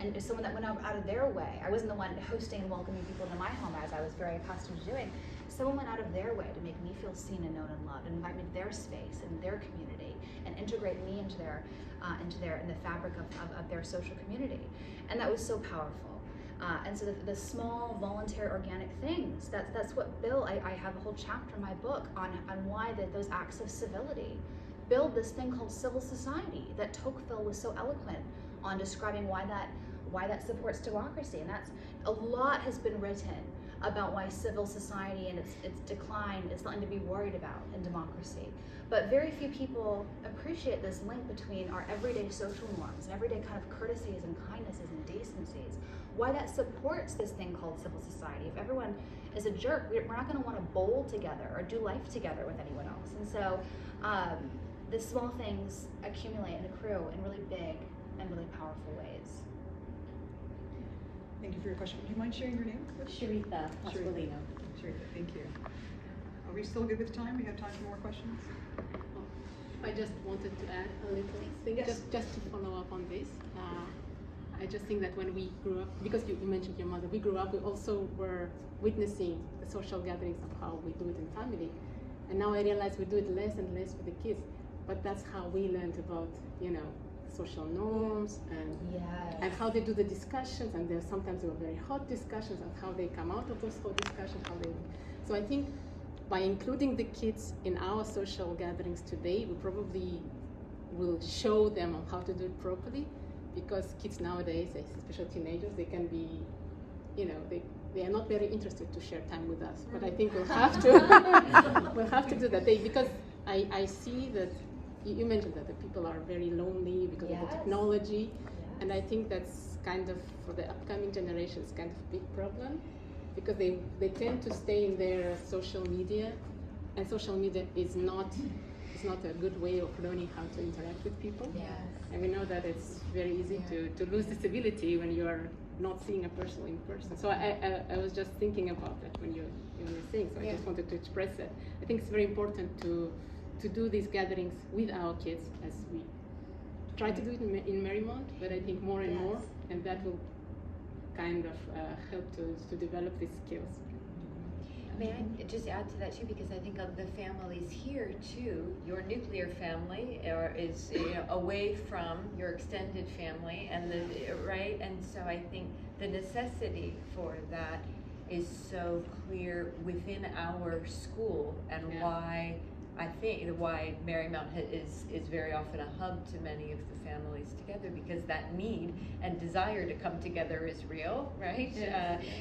And someone that went out of their way. I wasn't the one hosting and welcoming people into my home as I was very accustomed to doing. Someone went out of their way to make me feel seen and known and loved, and invite me to their space and their community, and integrate me into the fabric of their social community. And that was so powerful. And so the small, voluntary, organic things, that's what build. I have a whole chapter in my book on why those acts of civility build this thing called civil society that Toqueville was so eloquent on describing why that supports democracy. And that's a lot has been written about why civil society and its decline is something to be worried about in democracy. But very few people appreciate this link between our everyday social norms and everyday kind of courtesies and kindnesses and decencies, why that supports this thing called civil society. If everyone is a jerk, we're not going to want to bowl together or do life together with anyone else. And so the small things accumulate and accrue in really big and really powerful ways. Thank you for your question. Would you mind sharing your name? Sharita Pasqualino. Sharita, thank you. Are we still good with time? We have time for more questions? I just wanted to add a little thing, Yes. just to follow up on this. I just think that when we grew up, because you mentioned your mother, we grew up, we also were witnessing the social gatherings of how we do it in family. And now I realize we do it less and less with the kids, but that's how we learned about, social norms and how they do the discussions, and sometimes they were very hot discussions and how they come out of those hot discussions, so I think by including the kids in our social gatherings today, we probably will show them on how to do it properly, because kids nowadays, especially teenagers, they can be, they are not very interested to share time with us, but I think we'll have to do that because I see that you mentioned that the people are very lonely because of the technology, and I think that's kind of, for the upcoming generations, kind of a big problem, because they tend to stay in their social media, and social media is not a good way of learning how to interact with people. And we know that it's very easy to lose the civility when you are not seeing a person in person. So I was just thinking about that when you were saying, so I just wanted to express that. I think it's very important to do these gatherings with our kids, as we try to do it in Marymount, but I think more and more, and that will kind of help to develop these skills. May I just add to that too, because I think of the families here too. Your nuclear family is away from your extended family, and right, and so I think the necessity for that is so clear within our school, and why Marymount is very often a hub to many of the families together, because that need and desire to come together is real, right?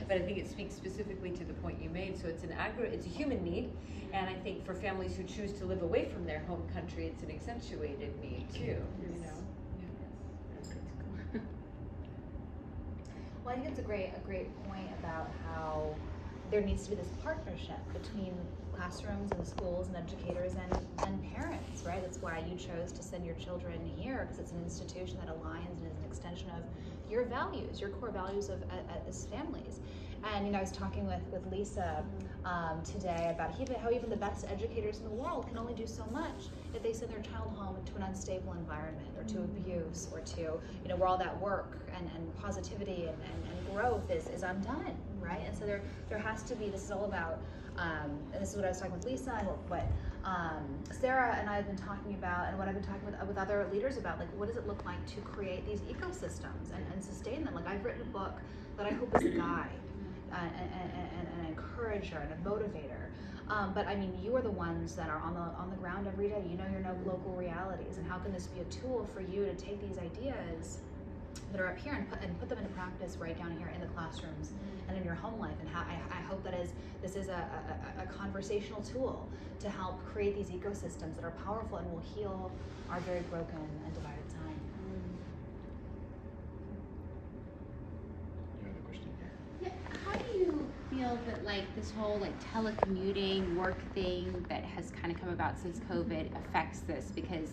But I think it speaks specifically to the point you made. So it's it's a human need, and I think for families who choose to live away from their home country, it's an accentuated need too. Well, I think it's a great point about how there needs to be this partnership between classrooms and schools and educators and parents, right? That's why you chose to send your children here, because it's an institution that aligns and is an extension of your values, your core values as families. And I was talking with Lisa today about how even the best educators in the world can only do so much if they send their child home to an unstable environment, or to abuse, or to where all that work and positivity and growth is undone, right? And so there has to be, this is all about, and this is what I was talking with Lisa, and what Sarah and I have been talking about, and what I've been talking with other leaders about, like, what does it look like to create these ecosystems and sustain them? Like, I've written a book that I hope is a guide and an encourager and a motivator. But I mean, you are the ones that are on the ground every day. You know your local realities, and how can this be a tool for you to take these ideas that are up here and put them into practice right down here in the classrooms and in your home life? And how I hope that this is a conversational tool to help create these ecosystems that are powerful and will heal our very broken and divided time. feel that like this whole like telecommuting work thing that has kind of come about since COVID affects this? Because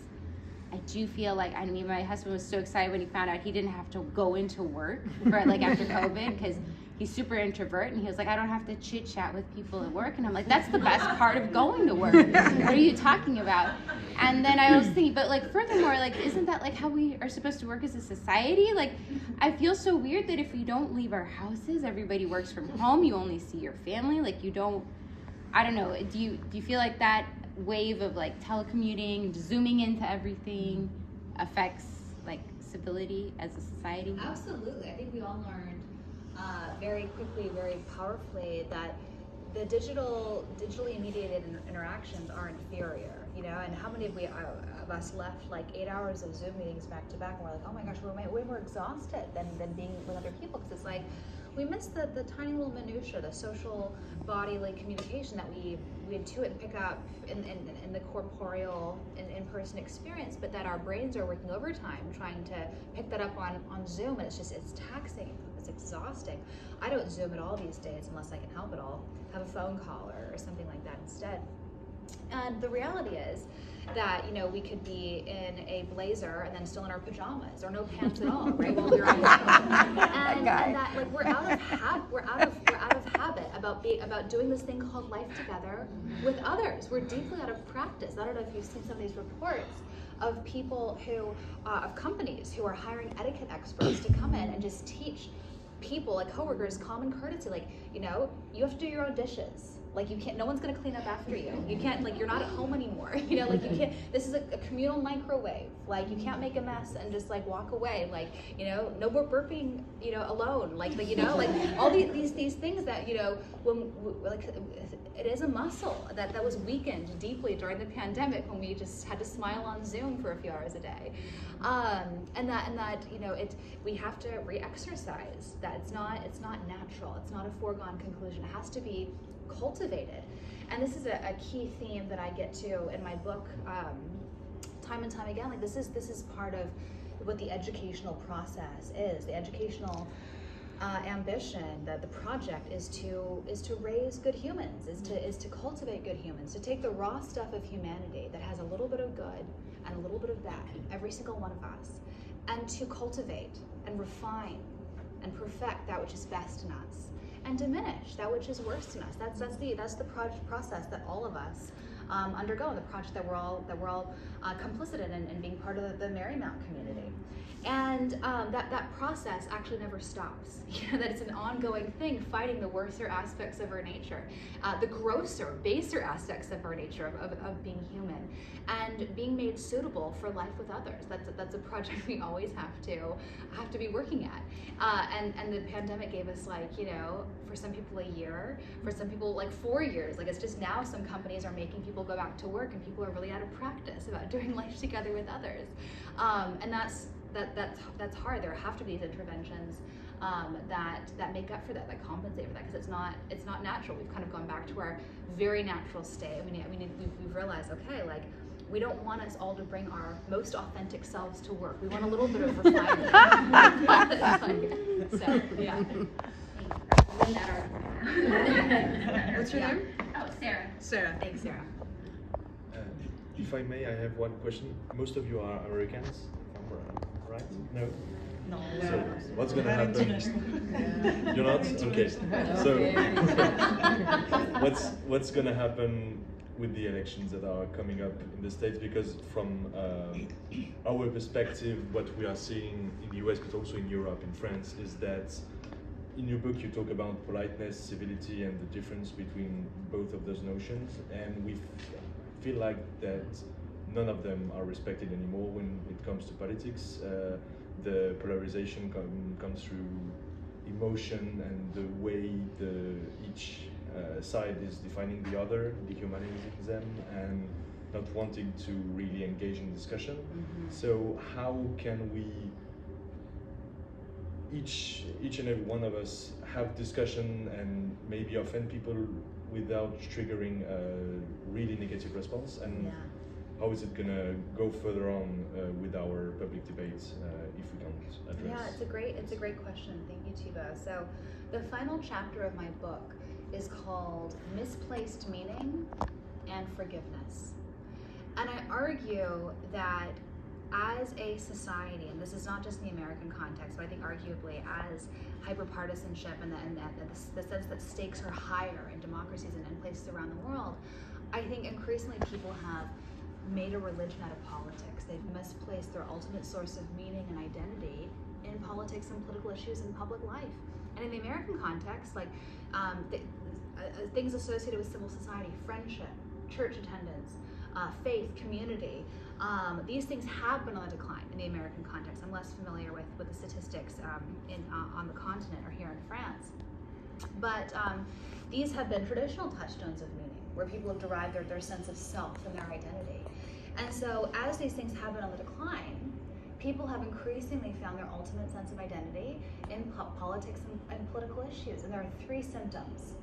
I do feel like, I mean, my husband was so excited when he found out he didn't have to go into work for like after COVID, because he's super introvert, and he was like, I don't have to chit chat with people at work. And I'm like, that's the best part of going to work. What are you talking about? And then I was thinking, but like furthermore, like, isn't that like how we are supposed to work as a society? Like, I feel so weird that if we don't leave our houses, everybody works from home, you only see your family, like you don't, I don't know, do you feel like that wave of like telecommuting, zooming into everything affects like civility as a society? Absolutely. I think we all learned very quickly, very powerfully that the digitally mediated interactions are inferior, you know, and how many of us left like 8 hours of Zoom meetings back to back and we're like, oh my gosh, we're way more exhausted than being with other people, because it's like, we miss the tiny little minutia, the social bodily communication that we intuit and pick up in the corporeal and in-person experience, but that our brains are working overtime trying to pick that up on Zoom, and it's taxing, it's exhausting. I don't Zoom at all these days unless I can help it all. Have a phone call or something like that instead. And the reality is that, you know, we could be in a blazer and then still in our pajamas or no pants at all, right? While we're on and that like we're out of habit about doing this thing called life together with others. We're deeply out of practice. I don't know if you've seen some of these reports of people who of companies who are hiring etiquette experts to come in and just teach people, like coworkers, common courtesy, like, you know, you have to do your own dishes. Like you can't, no one's gonna clean up after you. You can't, like, you're not at home anymore. You know, like you can't, this is a communal microwave. Like you can't make a mess and just like walk away. Like, you know, no more burping, you know, alone. Like you know, like all these things that, you know, when like it is a muscle that was weakened deeply during the pandemic when we just had to smile on Zoom for a few hours a day. And that, you know, we have to re-exercise that. It's not natural. It's not a foregone conclusion. It has to be cultivated. And this is a key theme that I get to in my book time and time again. Like this is part of what the educational process is. The educational ambition, the project is to raise good humans, is to cultivate good humans, to take the raw stuff of humanity that has a little bit of good and a little bit of bad, every single one of us, and to cultivate and refine and perfect that which is best in us, and diminish that which is worst in us. That's the process that all of us undergo, the project that we're all complicit in being part of the Marymount community. And that process actually never stops. You know, that it's an ongoing thing, fighting the worser aspects of our nature, the grosser, baser aspects of our nature, of being human, and being made suitable for life with others. That's a project we always have to be working at. And the pandemic gave us, like, you know, for some people a year, for some people like 4 years. Like, it's just now some companies are making people go back to work, and people are really out of practice about doing life together with others. And that's hard. There have to be these interventions that make up for that compensate for that, because it's not natural. We've kind of gone back to our very natural state. We've realized, okay, like, we don't want us all to bring our most authentic selves to work. We want a little bit of refinement. So yeah. What's your name? Oh, Sarah. Sarah. Thanks, Sarah. If I may, I have one question. Most of you are Americans, if I'm right? No? No. So what's going to happen? You're not? Okay. So what's going to happen with the elections that are coming up in the States? Because from our perspective, what we are seeing in the US, but also in Europe, in France, is that in your book you talk about politeness, civility, and the difference between both of those notions, and we feel like that none of them are respected anymore when it comes to politics. The polarization comes through emotion and the way each side is defining the other, dehumanizing them, and not wanting to really engage in discussion. Mm-hmm. So how can we, each and every one of us, have discussion and maybe offend people without triggering a really negative response? And how is it gonna go further on with our public debates if we don't address? Yeah, it's a great question. Thank you, Thibaut. So the final chapter of my book is called Misplaced Meaning and Forgiveness. And I argue that as a society, and this is not just in the American context, but I think arguably as hyperpartisanship and the sense that stakes are higher in democracies and places around the world, I think increasingly people have made a religion out of politics. They've misplaced their ultimate source of meaning and identity in politics and political issues in public life. And in the American context, like things associated with civil society, friendship, church attendance, faith, community, these things have been on the decline in the American context. I'm less familiar with the statistics on the continent or here in France. But these have been traditional touchstones of meaning, where people have derived their sense of self and their identity. And so as these things have been on the decline, people have increasingly found their ultimate sense of identity in politics and political issues. And there are three symptoms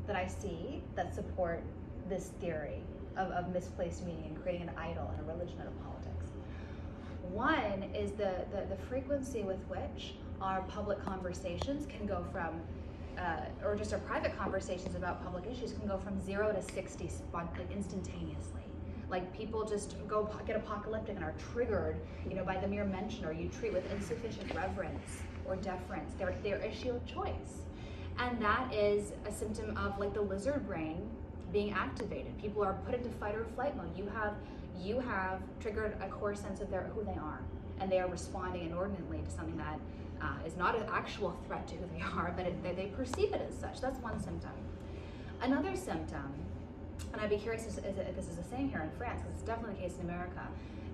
that I see that support this theory of misplaced meaning and creating an idol and a religion out of politics. One is the frequency with which our public conversations can go from, or just our private conversations about public issues can go from 0 to 60 instantaneously. Like people just get apocalyptic and are triggered, by the mere mention, or you treat with insufficient reverence or deference their issue of choice. And that is a symptom of like the lizard brain being activated. People are put into fight or flight mode. You have triggered a core sense of who they are, and they are responding inordinately to something that is not an actual threat to who they are, but they perceive it as such. That's one symptom. Another symptom, and I'd be curious if this is the same here in France, because it's definitely the case in America,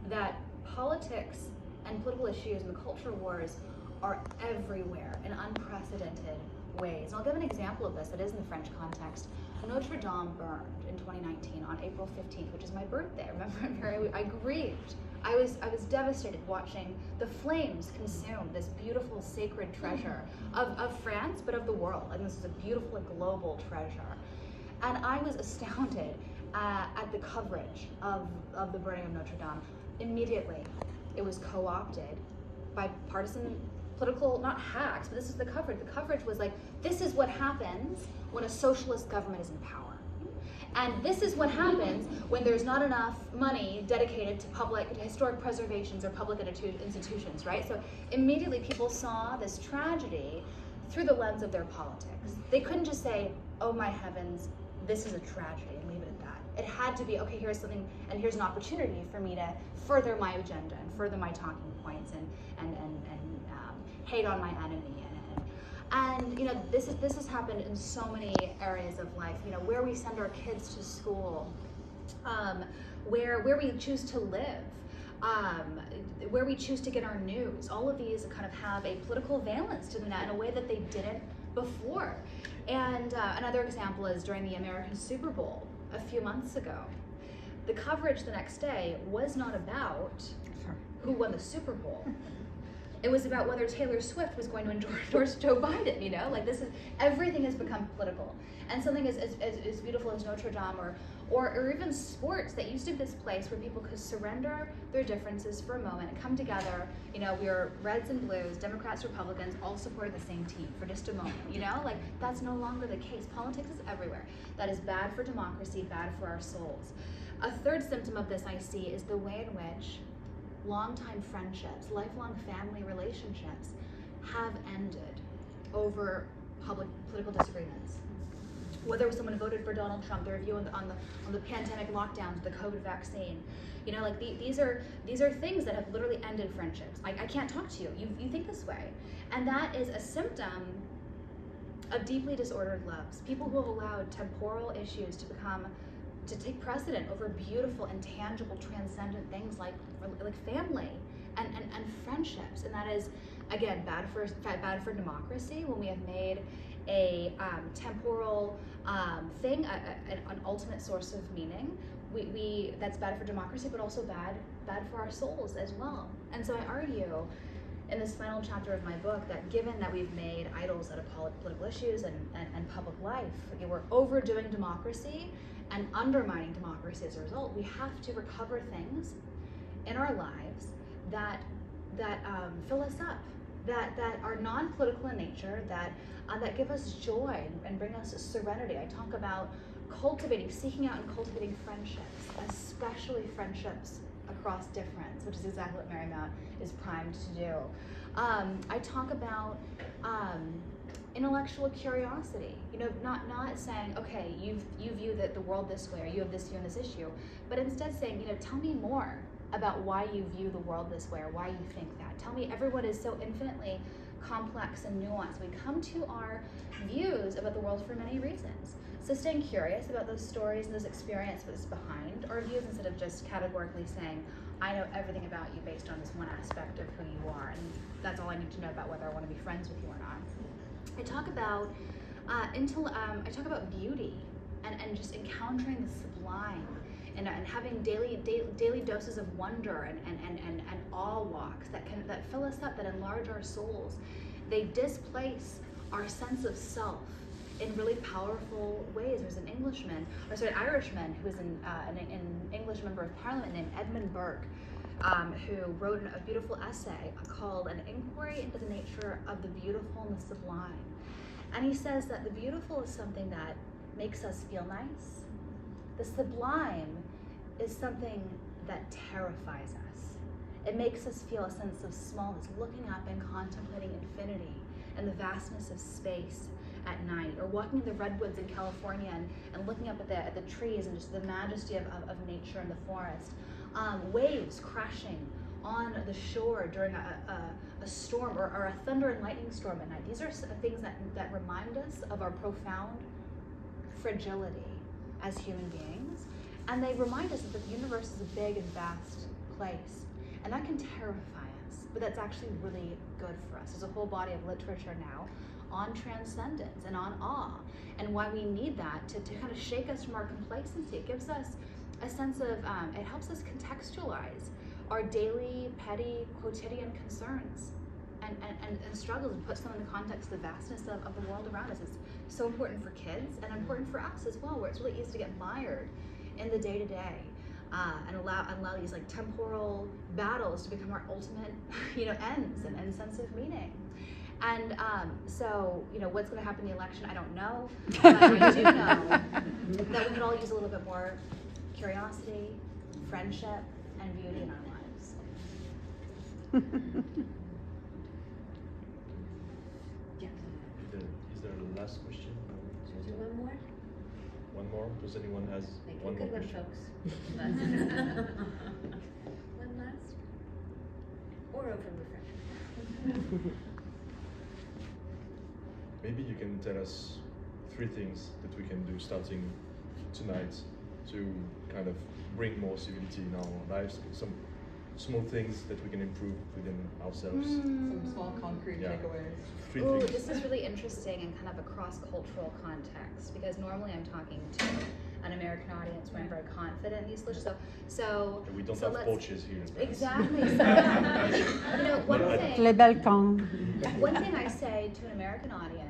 that politics and political issues and the culture wars are everywhere in unprecedented ways. And I'll give an example of this that is in the French context. Notre Dame burned in 2019 on April 15th, which is my birthday. I remember I grieved. I was devastated watching the flames consume this beautiful sacred treasure of France, but of the world. And this is a beautiful global treasure. And I was astounded at the coverage of the burning of Notre Dame. Immediately, it was co-opted by partisan political, not hacks, but this is the coverage. The coverage was like, this is what happens when a socialist government is in power. And this is what happens when there's not enough money dedicated to historic preservations or public institutions, right? So immediately people saw this tragedy through the lens of their politics. They couldn't just say, oh my heavens, this is a tragedy, and leave it at that. It had to be, okay, here's something, and here's an opportunity for me to further my agenda and further my talking points and hate on my enemy. And this has happened in so many areas of life. Where we send our kids to school, where we choose to live, where we choose to get our news. All of these kind of have a political valence to them in a way that they didn't before. And another example is during the American Super Bowl a few months ago. The coverage the next day was not about who won the Super Bowl. It was about whether Taylor Swift was going to endorse Joe Biden, like everything has become political. And something as beautiful as Notre Dame or even sports that used to be this place where people could surrender their differences for a moment and come together. We were Reds and Blues, Democrats, Republicans, all supported the same team for just a moment, like that's no longer the case. Politics is everywhere. That is bad for democracy, bad for our souls. A third symptom of this I see is the way in which longtime friendships, lifelong family relationships have ended over public political disagreements. Whether someone voted for Donald Trump, their view on the pandemic lockdowns, the COVID vaccine, these are things that have literally ended friendships. I can't talk to you. You think this way, and that is a symptom of deeply disordered loves. People who have allowed temporal issues to take precedent over beautiful, intangible, transcendent things like family and friendships. And that is, again, bad for democracy when we have made a temporal thing an ultimate source of meaning. That's bad for democracy, but also bad for our souls as well. And so I argue in this final chapter of my book that given that we've made idols out of political issues and public life, we're overdoing democracy and undermining democracy as a result. We have to recover things in our lives that fill us up that are non-political in nature, that give us joy and bring us serenity. I talk about seeking out and cultivating friendships, especially friendships across difference, which is exactly what Marymount is primed to do. I talk about intellectual curiosity. Not saying, okay, you view the world this way, or you have this view on this issue, but instead saying, tell me more about why you view the world this way, or why you think that. Tell me, everyone is so infinitely complex and nuanced. We come to our views about the world for many reasons. So staying curious about those stories and those experiences behind our views, instead of just categorically saying, I know everything about you based on this one aspect of who you are, and that's all I need to know about whether I want to be friends with you or not. I talk about beauty and just encountering the sublime, and having daily doses of wonder and awe walks that fill us up, that enlarge our souls. They displace our sense of self in really powerful ways. There's an Irishman who was an English member of Parliament named Edmund Burke, who wrote a beautiful essay called An Inquiry into the Nature of the Beautiful and the Sublime. And he says that the beautiful is something that makes us feel nice. The sublime is something that terrifies us. It makes us feel a sense of smallness, looking up and contemplating infinity and the vastness of space at night, or walking in the redwoods in California and looking up at the trees and just the majesty of nature and the forest. Waves crashing on the shore during a storm, or a thunder and lightning storm at night. These are things that remind us of our profound fragility as human beings, and they remind us that the universe is a big and vast place, and that can terrify us, but that's actually really good for us. There's a whole body of literature now on transcendence and on awe, and why we need that to kind of shake us from our complacency. It gives us a sense of, it helps us contextualize our daily, petty, quotidian concerns and struggles, and puts them in the context of the vastness of the world around us. It's so important for kids and important for us as well, where it's really easy to get mired in the day-to-day and allow these like temporal battles to become our ultimate ends and sense of meaning. And so, what's going to happen in the election, I don't know, but I do know that we could all use a little bit more curiosity, friendship, and beauty in our lives. Is there a last question? Should we do one more? One more? Does anyone has Make one a more good one, question? folks. One last? Or open refreshment. Maybe you can tell us 3 things that we can do starting tonight to kind of bring more civility in our lives, some small things that we can improve within ourselves. Some small concrete takeaways. 3 Ooh, things. this is really interesting in kind of a cross-cultural context, because normally I'm talking to an American audience where I'm very confident in these solutions. So And we don't have porches here in Paris. Exactly. So, one thing I say to an American audience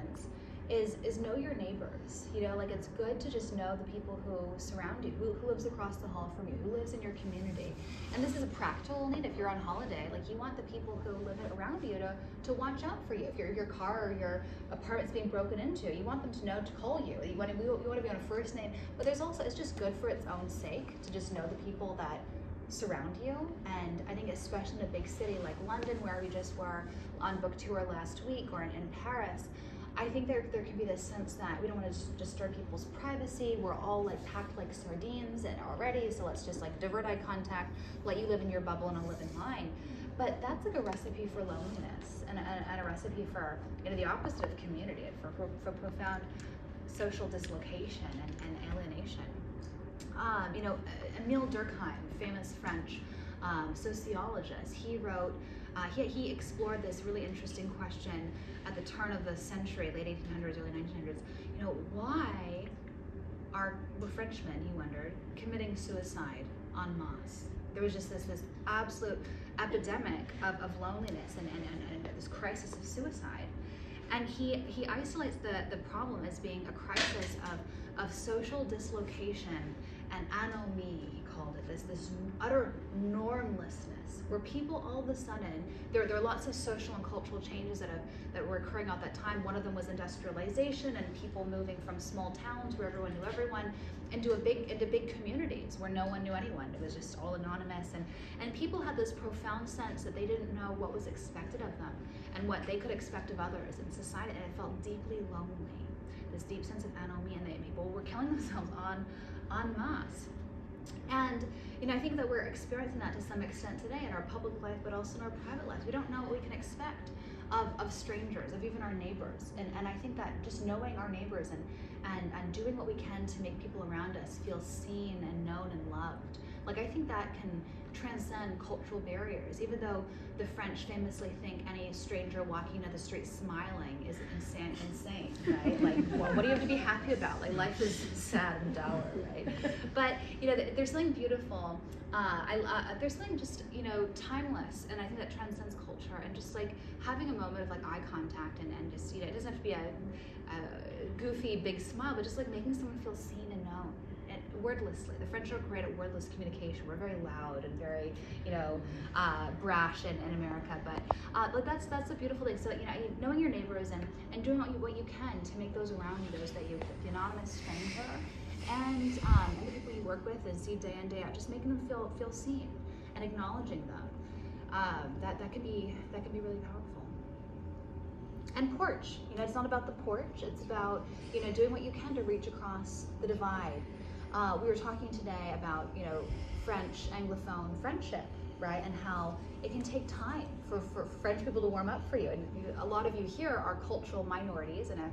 is know your neighbors. It's good to just know the people who surround you, who lives across the hall from you, who lives in your community. And this is a practical need. If you're on holiday, you want the people who live around you to watch out for you. If your car or your apartment's being broken into, you want them to know to call you. You want to be on a first name. But it's just good for its own sake to just know the people that surround you. And I think especially in a big city like London, where we just were on book tour last week, or in Paris, I think there can be this sense that we don't want to disturb people's privacy. We're all packed like sardines and already, so let's just divert eye contact, let you live in your bubble and I'll live in mine. But that's a recipe for loneliness and a recipe for the opposite of community, for profound social dislocation and alienation. Emile Durkheim, famous French sociologist, he wrote. He explored this really interesting question at the turn of the century, late 1800s, early 1900s. Why are Frenchmen, he wondered, committing suicide en masse? There was just this absolute epidemic of loneliness and this crisis of suicide. And he isolates the problem as being a crisis of social dislocation and anomie, he called it, this utter normlessness, where people all of a sudden, there are lots of social and cultural changes that were occurring at that time. One of them was industrialization and people moving from small towns where everyone knew everyone into big communities where no one knew anyone. It was just all anonymous, and people had this profound sense that they didn't know what was expected of them and what they could expect of others in society, and it felt deeply lonely. This deep sense of anomie, and people were killing themselves en masse. And I think that we're experiencing that to some extent today in our public life, but also in our private lives. We don't know what we can expect of strangers, of even our neighbors. And I think that just knowing our neighbors and doing what we can to make people around us feel seen and known and loved, like, I think that can transcend cultural barriers. Even though the French famously think any stranger walking down the street smiling is insane, right? Like, what do you have to be happy about? Like, life is sad and dour, right? But there's something beautiful. There's something just timeless, and I think that transcends culture. And just like having a moment of like eye contact, and just it doesn't have to be a goofy big smile, but just like making someone feel seen and known. Wordlessly. The French are great at wordless communication. We're very loud and very, brash in America. But that's a beautiful thing. So knowing your neighbors and doing what you can to make those around you, the anonymous stranger, and the people you work with and see day in day out, just making them feel seen and acknowledging them. That can be really powerful. And porch. It's not about the porch. It's about doing what you can to reach across the divide. We were talking today about French Anglophone friendship, right, and how it can take time for French people to warm up for you. And a lot of you here are cultural minorities in a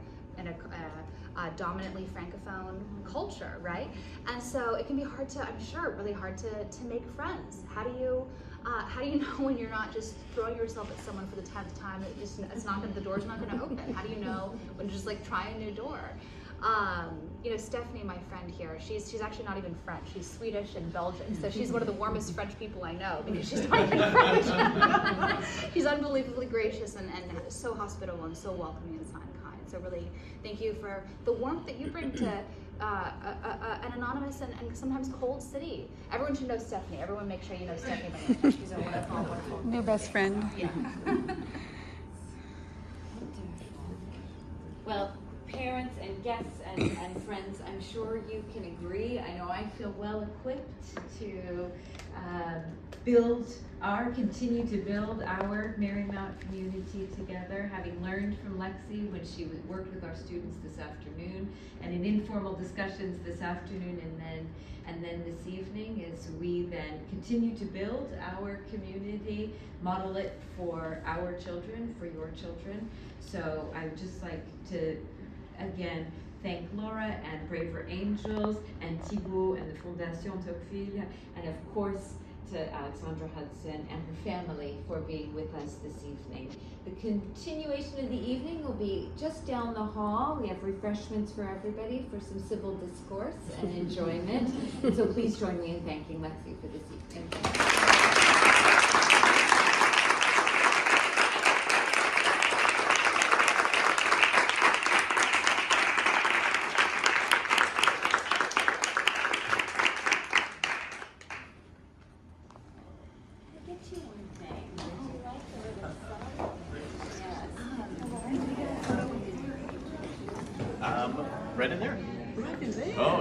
dominantly Francophone culture, right? And so it can be hard to, I'm sure, really hard to make friends. How do you know when you're not just throwing yourself at someone for the 10th time? The door's not going to open. How do you know when you're just like trying a new door? Stephanie, my friend here, she's actually not even French. She's Swedish and Belgian. So she's one of the warmest French people I know because she's not even French. She's unbelievably gracious and so hospitable and so welcoming and kind. So really, thank you for the warmth that you bring to an anonymous and sometimes cold city. Everyone should know Stephanie. Everyone make sure you know Stephanie. She's a wonderful. New best friend. Yeah. Well, parents and guests and friends, I'm sure you can agree. I know I feel well equipped to continue to build our Marymount community together, having learned from Lexi when she worked with our students this afternoon, and in informal discussions this afternoon, and then this evening, as we then continue to build our community, model it for our children, for your children. So I would just like to again thank Laura and Braver Angels and Thibault and the Fondation Toqueville, and of course to Alexandra Hudson and her family for being with us this evening. The continuation of the evening will be just down the hall. We have refreshments for everybody for some civil discourse and enjoyment. And so please join me in thanking Lexi for this evening. Right in there. Right in there. Oh.